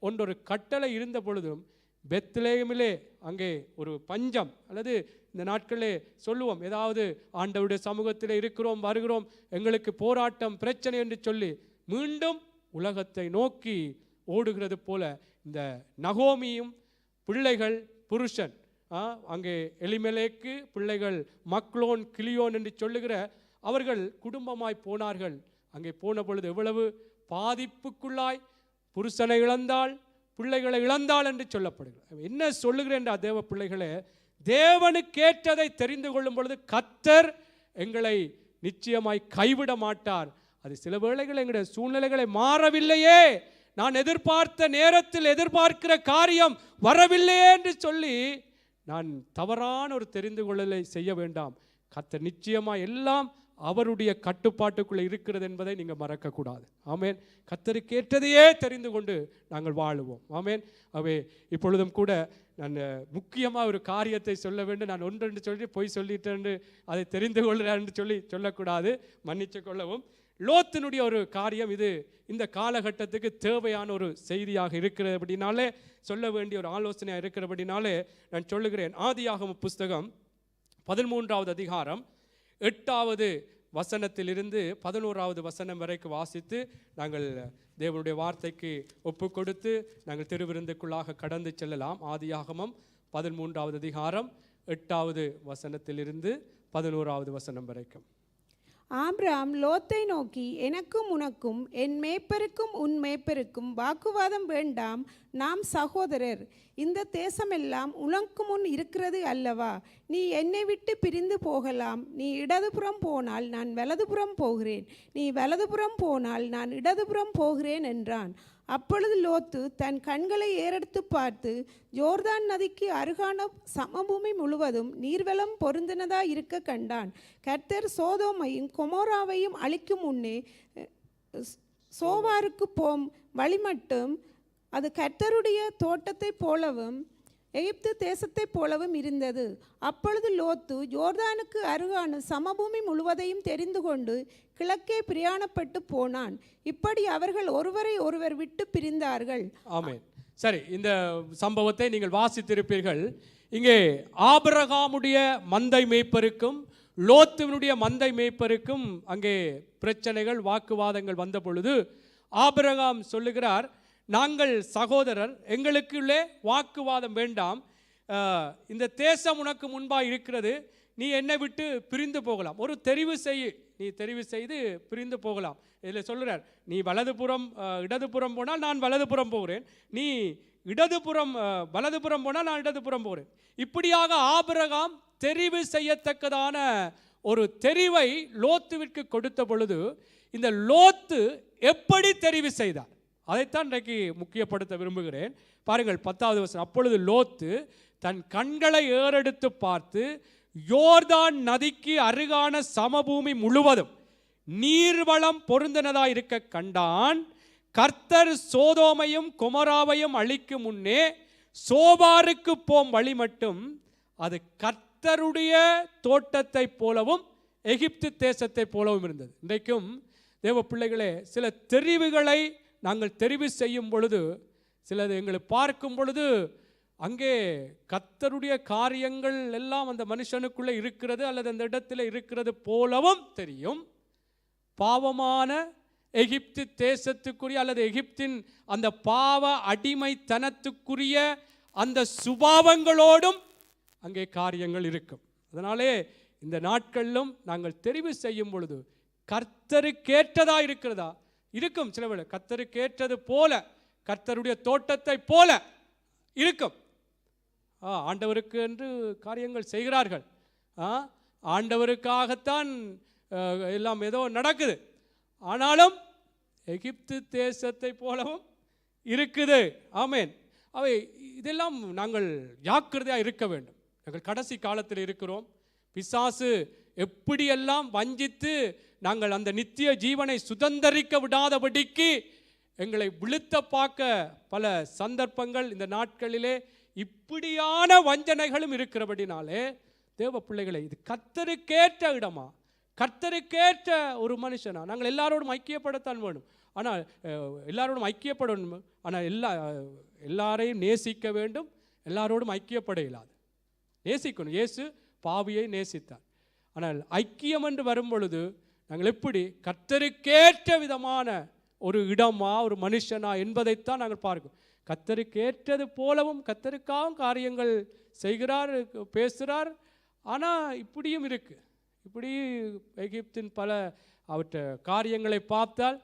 ஒன்றொரு கட்டளை இருந்த பொழுதும் பெத்லகேமிலே அங்கே ஒரு பஞ்சம், அல்லது இந்த நாட்களே சொல்லுவோம், ஏதாவது ஆண்டவருடைய சமூகத்தில் இருக்கிறோம் வருகிறோம், எங்களுக்கு போராட்டம் பிரச்சனை என்று சொல்லி மீண்டும் உலகத்தை நோக்கி ஓடுகிறது போல இந்த நகோமியும் பிள்ளைகள் புருஷன், அங்கே எலிமெலேக்கு பிள்ளைகள் மக்லோன் கிளியோன் என்று சொல்லுகிற அவர்கள் குடும்பமாய் போனார்கள். அங்கே போன பொழுது எவ்வளவு பாதிப்புக்குள்ளாய் புருஷனை இழந்தாள், பிள்ளைகளை இழந்தாள் என்று சொல்லப்படுகிறது. என்ன சொல்லுகிறேன் தேவ பிள்ளைகளே, தேவனுக்கேற்றதை தெரிந்து கொள்ளும் பொழுது கர்த்தர் எங்களை நிச்சயமாய் கைவிட மாட்டார். அது சில வேளைகள் எங்களுடைய சூழ்நிலைகளை மாறவில்லையே, நான் எதிர்பார்த்த நேரத்தில் எதிர்பார்க்கிற காரியம் வரவில்லையே என்று சொல்லி நான் தவறான ஒரு தெரிந்து கொள்ளலை செய்ய வேண்டாம். கர்த்தர் நிச்சயமாய் எல்லாம் அவருடைய கட்டுப்பாட்டுக்குள்ளே இருக்கிறது என்பதை நீங்கள் மறக்கக்கூடாது. ஆமேன். கர்த்தருக்கு ஏற்றதையே தெரிந்து கொண்டு நாங்கள் வாழுவோம். ஆமேன். அவே இப்பொழுதும் கூட நான் முக்கியமாக ஒரு காரியத்தை சொல்ல வேண்டும். நான் ஒன்றென்று சொல்லி பொய் சொல்லிட்டேன்னு அதை தெரிந்து கொள்கிறேன் சொல்லக்கூடாது, மன்னிச்சு கொள்ளவும். லோத்தினுடைய ஒரு காரியம் இது இந்த காலகட்டத்துக்கு தேவையான ஒரு செய்தியாக இருக்கிறபடினாலே, சொல்ல வேண்டிய ஒரு ஆலோசனையாக இருக்கிறபடினாலே நான் சொல்லுகிறேன். ஆதியாகம புஸ்தகம் 13வது அதிகாரம் 8வது வசனத்திலிருந்து 11வது வசனம் வரைக்கும் வாசித்து நாங்கள் தேவனுடைய வார்த்தைக்கு ஒப்பு கொடுத்து நாங்கள் திருவிருந்துக்குள்ளாக கடந்து செல்லலாம். ஆதியாகமம் 13வது அதிகாரம் 8வது வசனத்திலிருந்து 11வது வசனம் வரைக்கும். ஆபிரகாம் லோத்தை நோக்கி, எனக்கும் உனக்கும் என் மேய்ப்பருக்கும் உன் மேய்ப்பருக்கும் வாக்குவாதம் வேண்டாம், நாம் சகோதரர். இந்த தேசமெல்லாம் உனக்கு முன் இருக்கிறது அல்லவா? நீ என்னை விட்டு பிரிந்து போகலாம். நீ இடதுபுறம் போனால் நான் வலதுபுறம் போகிறேன், நீ வலதுபுறம் போனால் நான் இடதுபுறம் போகிறேன் என்றான். அப்பொழுது லோத்து தன் கண்களை ஏறெடுத்து பார்த்து, யோர்தான் நதிக்கு அருகான சமபூமி முழுவதும் நீர்வளம் பொருந்தினதா இருக்க கண்டான். கர்த்தர் சோதோமையும் கொமோராவையும் அழிக்கும் முன்னே சோவாருக்கு போம் வழிமட்டும் அது கர்த்தருடைய தோட்டத்தை போலவும் எகிப்து தேசத்தை போலவும் இருந்தது. அப்பொழுது லோத்து யோர்தானுக்கு அருகான சமபூமி முழுவதையும் தெரிந்து கொண்டு கிழக்கே பிரயாணப்பட்டு போனான். இப்படி அவர்கள் ஒருவரை ஒருவர் விட்டு பிரிந்தார்கள். ஆமென். சரி, இந்த சம்பவத்தை நீங்கள் வாசித்திருப்பீர்கள். இங்கே ஆபிரகாமுடைய மந்தை மேய்ப்பருக்கும் லோத்துவினுடைய மந்தை மேய்ப்பருக்கும் அங்கே பிரச்சனைகள் வாக்குவாதங்கள் வந்த பொழுது ஆபிரகாம் சொல்லுகிறார், நாங்கள் சகோதரர், எங்களுக்குள்ளே வாக்குவாதம் வேண்டாம், இந்த தேசம் உனக்கு முன்பாக இருக்கிறது, நீ என்னை விட்டு பிரிந்து போகலாம், ஒரு தெரிவு நீ தெரிவு செய்து பிரிந்து போகலாம். இதில் சொல்கிறார், நீ இடதுபுறம் போனால் நான் வலதுபுறம் போகிறேன், நீ வலதுபுறம் போனால் நான் இடதுபுறம் போகிறேன். இப்படியாக ஆபிரகாம் தெரிவு செய்யத்தக்கதான ஒரு தெரிவை லோத்துவிற்கு கொடுத்த பொழுது இந்த லோத்து எப்படி தெரிவு செய்தார், அதைத்தான் இன்றைக்கு முக்கியப்படுத்த விரும்புகிறேன். பாருங்கள் 10வது வசனம். அப்பொழுது லோத்து தன் கண்களை ஏறெடுத்து பார்த்து யோர்தான் நதிக்கு அருகான சமபூமி முழுவதும் நீர்வளம் பொருந்தினதாய் இருக்க கண்டான். கர்த்தர் சோதோமையும் கொமோராவையும் அழிக்கும் முன்னே சோபாருக்கு போம் வழி மட்டும் அது கர்த்தருடைய தோட்டத்தை போலவும் எகிப்து தேசத்தை போலவும் இருந்தது. இன்றைக்கும் தேவ பிள்ளைகளே, சில தெரிவுகளை நாங்கள் தெரிவு செய்யும் பொழுது, சிலது எங்களை பார்க்கும் பொழுது அங்கே கர்த்தருடைய காரியங்கள் எல்லாம் அந்த மனுஷனுக்குள்ளே இருக்கிறது அல்லது அந்த இடத்துல இருக்கிறது போலவும் தெரியும். பாவமான எகிப்து தேசத்துக்குரிய அல்லது எகிப்தின் அந்த பாவ அடிமைத்தனத்துக்குரிய அந்த சுபாவங்களோடும் அங்கே காரியங்கள் இருக்கும். அதனாலே இந்த நாட்களிலும் நாங்கள் தெரிவு செய்யும் பொழுது கர்த்தருக்கேற்றதா இருக்கிறதா இருக்கும். சில வேளை கர்த்தருக்கேற்றது போல, கர்த்தருடைய தோட்டத்தை போல இருக்கும். ஆண்டவருக்கு என்று காரியங்கள் செய்கிறார்கள், ஆண்டவருக்காகத்தான் எல்லாம் ஏதோ நடக்குது. ஆனாலும் எகிப்து தேசத்தை போலவும் இருக்குது. ஆமேன். அவை இதெல்லாம் நாங்கள் ஜாக்கிரதையாக இருக்க வேண்டும். நாங்கள் கடைசி காலத்தில் இருக்கிறோம். பிசாசு எப்படியெல்லாம் வஞ்சித்து நாங்கள் அந்த நித்திய ஜீவனை சுதந்தரிக்க விடாதபடிக்கு எங்களை விழுத்த பார்க்க பல சந்தர்ப்பங்கள் இந்த நாட்களிலே இப்படியான வஞ்சனைகளும் இருக்கிறபடினாலே தேவ பிள்ளைகளை, இது கர்த்தருக்கேற்ற இடமா, கர்த்தருக்கேற்ற ஒரு மனுஷனா? நாங்கள் எல்லாரோடும் ஐக்கியப்படத்தான் வேணும். ஆனால் எல்லாரோடும் ஐக்கியப்படணும். ஆனால் எல்லாரையும் நேசிக்க வேண்டும். எல்லாரோடும் ஐக்கியப்பட இயலாது. நேசிக்கணும். இயேசு பாவியை நேசித்தார். ஆனால் ஐக்கியம் என்று வரும் பொழுது நாங்கள் எப்படி கர்த்தருக்கேற்ற விதமான ஒரு இடமா, ஒரு மனுஷனா என்பதைத்தான் நாங்கள் பார்க்கணும். கர்த்தருக்கேற்றது போலவும் கர்த்தருக்காகவும் காரியங்கள் செய்கிறார், பேசுகிறார். ஆனால் இப்படியும் இருக்கு. இப்படி எகிப்தின் பல அவற்றை காரியங்களை பார்த்தால்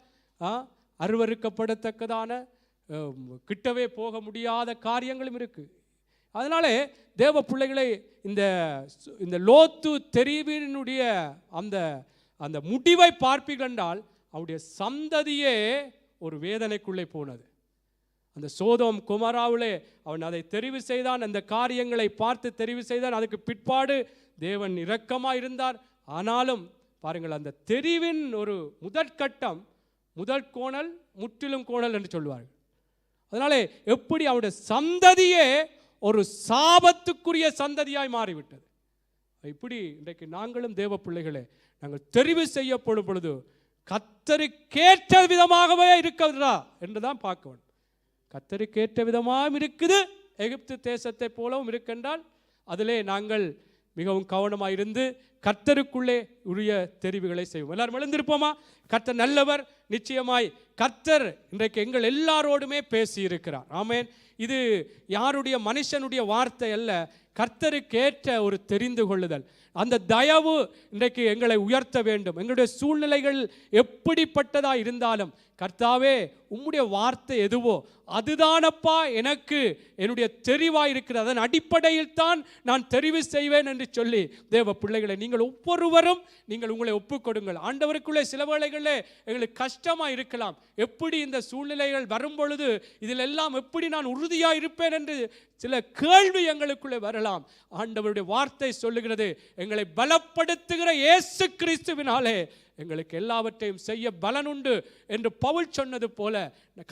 அருவருக்கப்படத்தக்கதான, கிட்டவே போக முடியாத காரியங்களும் இருக்கு. அதனாலே தேவ பிள்ளைகளை, இந்த லோத்து தெரிவினுடைய அந்த முடிவை பார்ப்பீர்கள் என்றால் அவருடைய சந்ததியே ஒரு வேதனைக்குள்ளே போனது. அந்த சோதோம் குமாராவிலே அவன் அதை தெரிவு செய்தான், அந்த காரியங்களை பார்த்து தெரிவு செய்தான். அதுக்கு பிற்பாடு தேவன் இரக்கமாக இருந்தார். ஆனாலும் பாருங்கள், அந்த தெரிவின் ஒரு முதற்கட்டம், முதல் கோணல் முற்றிலும் கோணல் என்று சொல்வார்கள். அதனாலே எப்படி அவருடைய சந்ததியே ஒரு சாபத்துக்குரிய சந்ததியாய் மாறிவிட்டது. இப்படி இன்றைக்கு நாங்களும் தேவ பிள்ளைகளே, நாங்கள் தெரிவு செய்யப்படும் பொழுது கர்த்தருக்கேற்ற விதமாகவே இருக்கிறதா என்றுதான் பார்க்க வேண்டும். கர்த்தருக்கேற்ற விதமாகவும் இருக்குது, எகிப்து தேசத்தை போலவும் இருக்கின்றால் அதிலே நாங்கள் மிகவும் கவனமாக இருந்து கர்த்தருக்குள்ளே உரிய தெரிவுகளை செய்வோம். எல்லாரும் எழுந்திருப்போமா? கர்த்தர் நல்லவர். நிச்சயமாய் கர்த்தர் இன்றைக்கு எங்கள் எல்லாரோடுமே பேசி இருக்கிறார். ஆமேன். இது யாருடைய மனுஷனுடைய வார்த்தை அல்ல, கர்த்தருக்கேற்ற ஒரு தெரிந்து கொள்ளுதல். அந்த தயவு இன்றைக்கு எங்களை உயர்த்த வேண்டும். எங்களுடைய சூழ்நிலைகள் எப்படிப்பட்டதாக இருந்தாலும் கர்த்தாவே, உம்முடைய வார்த்தை எதுவோ அதுதானப்பா எனக்கு என்னுடைய தெரிவாக இருக்கிறது, அதன் அடிப்படையில் தான் நான் தெரிவு செய்வேன் என்று சொல்லி தேவ பிள்ளைகளை, நீங்கள் ஒவ்வொருவரும் நீங்கள் உங்களை ஒப்புக்கொடுங்கள். ஆண்டவருக்குள்ளே சில வேளைகளிலே எங்களுக்கு கஷ்டமாக இருக்கலாம். எப்படி இந்த சூழ்நிலைகள் வரும் பொழுது இதில் எல்லாம் எப்படி நான் உறுதியாக இருப்பேன் என்று சில கேள்வி எங்களுக்குள்ளே வரலாம். ஆண்டவருடைய வார்த்தை சொல்லுகிறது, எங்களை பலப்படுத்துகிற இயேசு கிறிஸ்துவினாலே எங்களுக்கு எல்லாவற்றையும் செய்ய பலன் உண்டு என்று பவுல் சொன்னது போல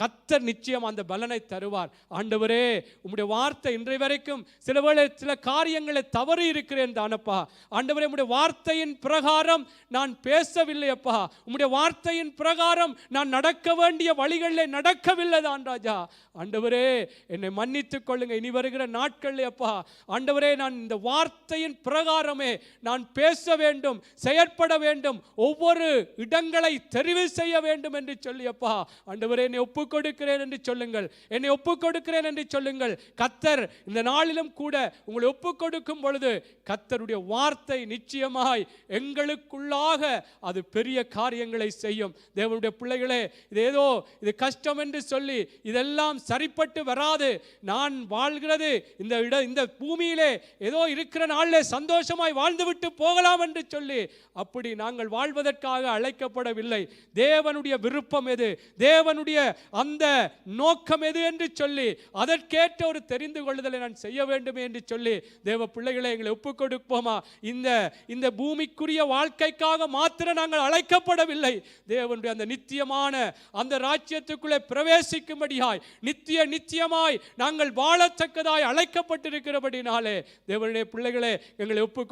கர்த்தர் நிச்சயம் அந்த பலனை தருவார். ஆண்டவரே, உம்முடைய வார்த்தை இன்றைய வரைக்கும் சில காரியங்களை தவறி இருக்கிறேன் தானப்பா. ஆண்டவரே, உம்முடைய வார்த்தையின் பிரகாரம் நான் பேசவில்லை அப்பா. உம்முடைய வார்த்தையின் பிரகாரம் நான் நடக்க வேண்டிய வழிகளில் நடக்கவில்லை தான் ராஜா. ஆண்டவரே, என்னை மன்னித்துக் கொள்ளுங்க. இனி வருகிற நாட்களில் அப்பா, ஆண்டவரே, நான் இந்த வார்த்தையின் பிரகாரமே நான் பேச வேண்டும், செயற்பட வேண்டும். ஒவ்வொரு ஒவ்வொரு இடங்களை தெரிவு செய்ய வேண்டும் என்று சொல்லி, அப்பா ஆண்டவரே என்னை ஒப்புக் கொடுக்கிறேன் என்று சொல்லுங்கள், என்னை ஒப்புக் கொடுக்கிறேன் என்று சொல்லுங்கள். கர்த்தர் இந்த நாளிலும் கூட உங்களை ஒப்புக் கொடுக்கும் பொழுது கர்த்தருடைய வார்த்தை நிச்சயமாய் எங்களுக்குள்ளாக அது பெரிய காரியங்களை செய்யும். தேவனுடைய பிள்ளைகளே, இது கஷ்டம் என்று சொல்லி இதெல்லாம் சரிப்பட்டு வராது. நான் வாழ்கிறது இந்த பூமியிலே ஏதோ இருக்கிற நாளிலே சந்தோஷமாய் வாழ்ந்துவிட்டு போகலாம் என்று சொல்லி அப்படி நாங்கள் வாழ்வதற்காக அழைக்கப்படவில்லை. தேவனுடைய விருப்பம் எது, தேவனுடைய அந்த நோக்கம் எது என்று சொல்லி அதற்கேற்ற ஒரு தெரிந்து கொள்ளுதலை நான் செய்ய வேண்டும் என்று சொல்லி தேவ பிள்ளைகளை எங்களை ஒப்புக் கொடுப்போமா? இந்த பூமிக்குரிய வாழ்க்கைக்காக மாத்திரம் நாங்கள் அழைக்கப்படவில்லை. தேவனுடைய அந்த நித்தியமான அந்த ராஜ்யத்துக்குள்ளே பிரவேசிக்கும்படியாய் நித்தியமாய் நாங்கள் வாழத்தக்கதாய் அழைக்கப்பட்டிருக்கிறபடினாலே தேவனுடைய பிள்ளைகளே எங்களை ஒப்புக்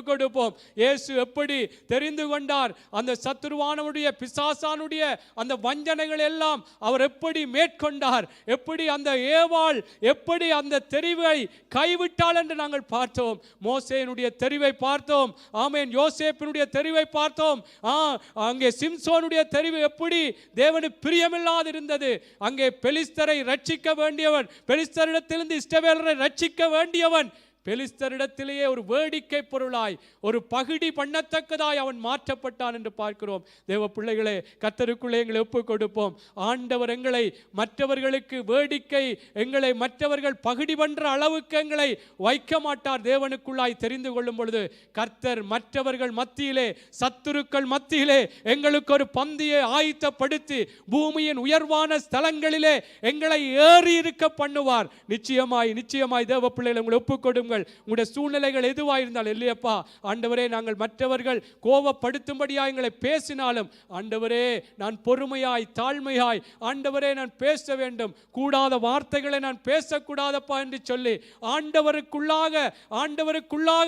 கொடுப்போம். இயேசு எப்படி தெரிந்து கொண்டார், அந்த சத்துருவானுடைய பிசாசானுடைய அந்த வஞ்சனைகள் எல்லாம் அவர் எப்படி மேற்கொண்டார், எப்படி அந்த ஏவாள் எப்படி அந்த தெரிவை கைவிட்டாள் என்று நாங்கள் பார்த்தோம். மோசேயினுடைய தெரிவை பார்த்தோம். ஆமென். யோசேப்பினுடைய தெரிவை பார்த்தோம். அங்கே சிம்சோனுடைய தெரிவு எப்படி தேவனுக்கு பிரியமில்லாது இருந்தது. அங்கே பெலிஸ்தரை ரட்சிக்க வேண்டியவன், பெலிஸ்தரிடத்திலிருந்து இஸ்ரவேலரை ரட்சிக்க வேண்டியவன் பெலிஸ்தரிடத்திலேயே ஒரு வேடிக்கை பொருளாய், ஒரு பகுடி பண்ணத்தக்கதாய் அவன் மாற்றப்பட்டான் என்று பார்க்கிறோம். தேவ பிள்ளைகளே, கர்த்தருக்குள்ளே எங்களை ஒப்புக் கொடுப்போம். ஆண்டவர் எங்களை மற்றவர்களுக்கு வேடிக்கை, எங்களை மற்றவர்கள் பகுடி பண்ற அளவுக்கு எங்களை வைக்க மாட்டார். தேவனுக்குள்ளாய் தெரிந்து கொள்ளும் பொழுது கர்த்தர் மற்றவர்கள் மத்தியிலே, சத்துருக்கள் மத்தியிலே எங்களுக்கு ஒரு பந்தியை ஆயத்தப்படுத்தி பூமியின் உயர்வான ஸ்தலங்களிலே எங்களை ஏறி இருக்க பண்ணுவார். நிச்சயமாய் தேவ பிள்ளைகளை உங்களை ஒப்புக் கொடுங்கள். உங்களுடைய சூழ்நிலைகள் எதுவாக இருந்தாலும், இல்லையப்பா ஆண்டவரே, நாங்கள் மற்றவர்கள் கோபப்படுத்தும்படியாய் எங்களை பேசினாலும் ஆண்டவரே நான் பொறுமையாய் தாழ்மையாய் ஆண்டவரே நான் பேச வேண்டும், கூடாத வார்த்தைகளை நான் பேசக்கூடாதப்பா என்று சொல்லி ஆண்டவருக்குள்ளாக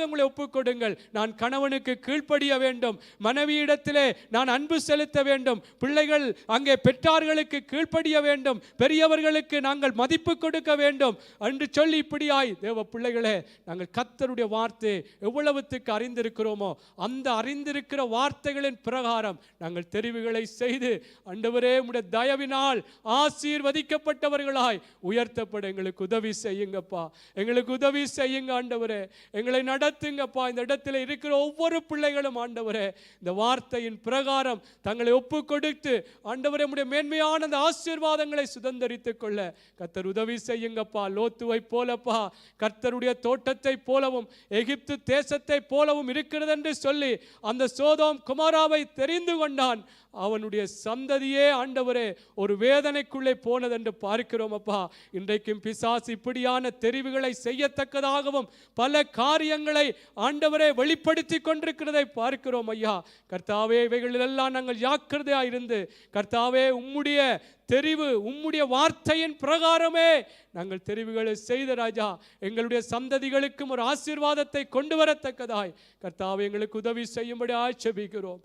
உங்களை ஒப்புக் கொடுங்கள். நான் கணவனுக்கு கீழ்ப்படிய வேண்டும், மனைவியிடத்திலே நான் அன்பு செலுத்த வேண்டும், பிள்ளைகள் அங்கே பெற்றார்களுக்கு கீழ்ப்படிய வேண்டும், பெரியவர்களுக்கு நாங்கள் மதிப்பு கொடுக்க வேண்டும் என்று சொல்லி இப்படியாய் தேவ பிள்ளைகளே நாங்கள் கர்த்தருடைய வார்த்தை எவ்வளவுத்துக்கு அறிந்திருக்கிறோமோ அந்த அறிந்திருக்கிற வார்த்தைகளின் பிரகாரம் நாங்கள் தெரிவுகளை செய்து ஆண்டவரே உம்முடைய தயவினால் ஆசீர்வதிக்கப்பட்டவர்களாய் உயர்த்தப்பட எங்களுக்கு உதவி செய்யுங்கப்பா. எங்களுக்கு உதவி செய்யுங்க ஆண்டவரே. எங்களை நடத்துங்கப்பா. இந்த இடத்துல இருக்கிற ஒவ்வொரு பிள்ளைகளும் ஆண்டவரே இந்த வார்த்தையின் பிரகாரம் தங்களை ஒப்பு கொடுத்து ஆண்டவரே உம்முடைய மேன்மையான அந்த ஆசீர்வாதங்களை சுதந்தரித்துக் கொள்ள கர்த்தர் உதவி செய்யுங்கப்பா. லோத்துவை போலப்பா கர்த்தருடைய தோட்டத்தை போலவும் எகிப்து தேசத்தை போலவும் இருக்கிறது என்று சொல்லி அந்த சோதோம் குமாராவை தெரிந்து கொண்டான். அவனுடைய சந்ததியே ஆண்டவரே ஒரு வேதனைக்குள்ளே போனது என்று பார்க்கிறோம் அப்பா. இன்றைக்கும் பிசாசு இப்படியான தெரிவுகளை செய்யத்தக்கதாகவும் பல காரியங்களை ஆண்டவரே வெளிப்படுத்தி கொண்டிருக்கிறதை பார்க்கிறோம் ஐயா. கர்த்தாவே, இவைகளெல்லாம் நாங்கள் ஜாக்கிரதையாக இருந்து கர்த்தாவே உம்முடைய தெரிவு, உம்முடைய வார்த்தையின் பிரகாரமே நாங்கள் தெரிவுகளை செய்த ராஜா எங்களுடைய சந்ததிகளுக்கும் ஒரு ஆசீர்வாதத்தை கொண்டு வரத்தக்கதாய் கர்த்தாவே எங்களுக்கு உதவி செய்யும்படி ஆட்சேபிக்கிறோம்.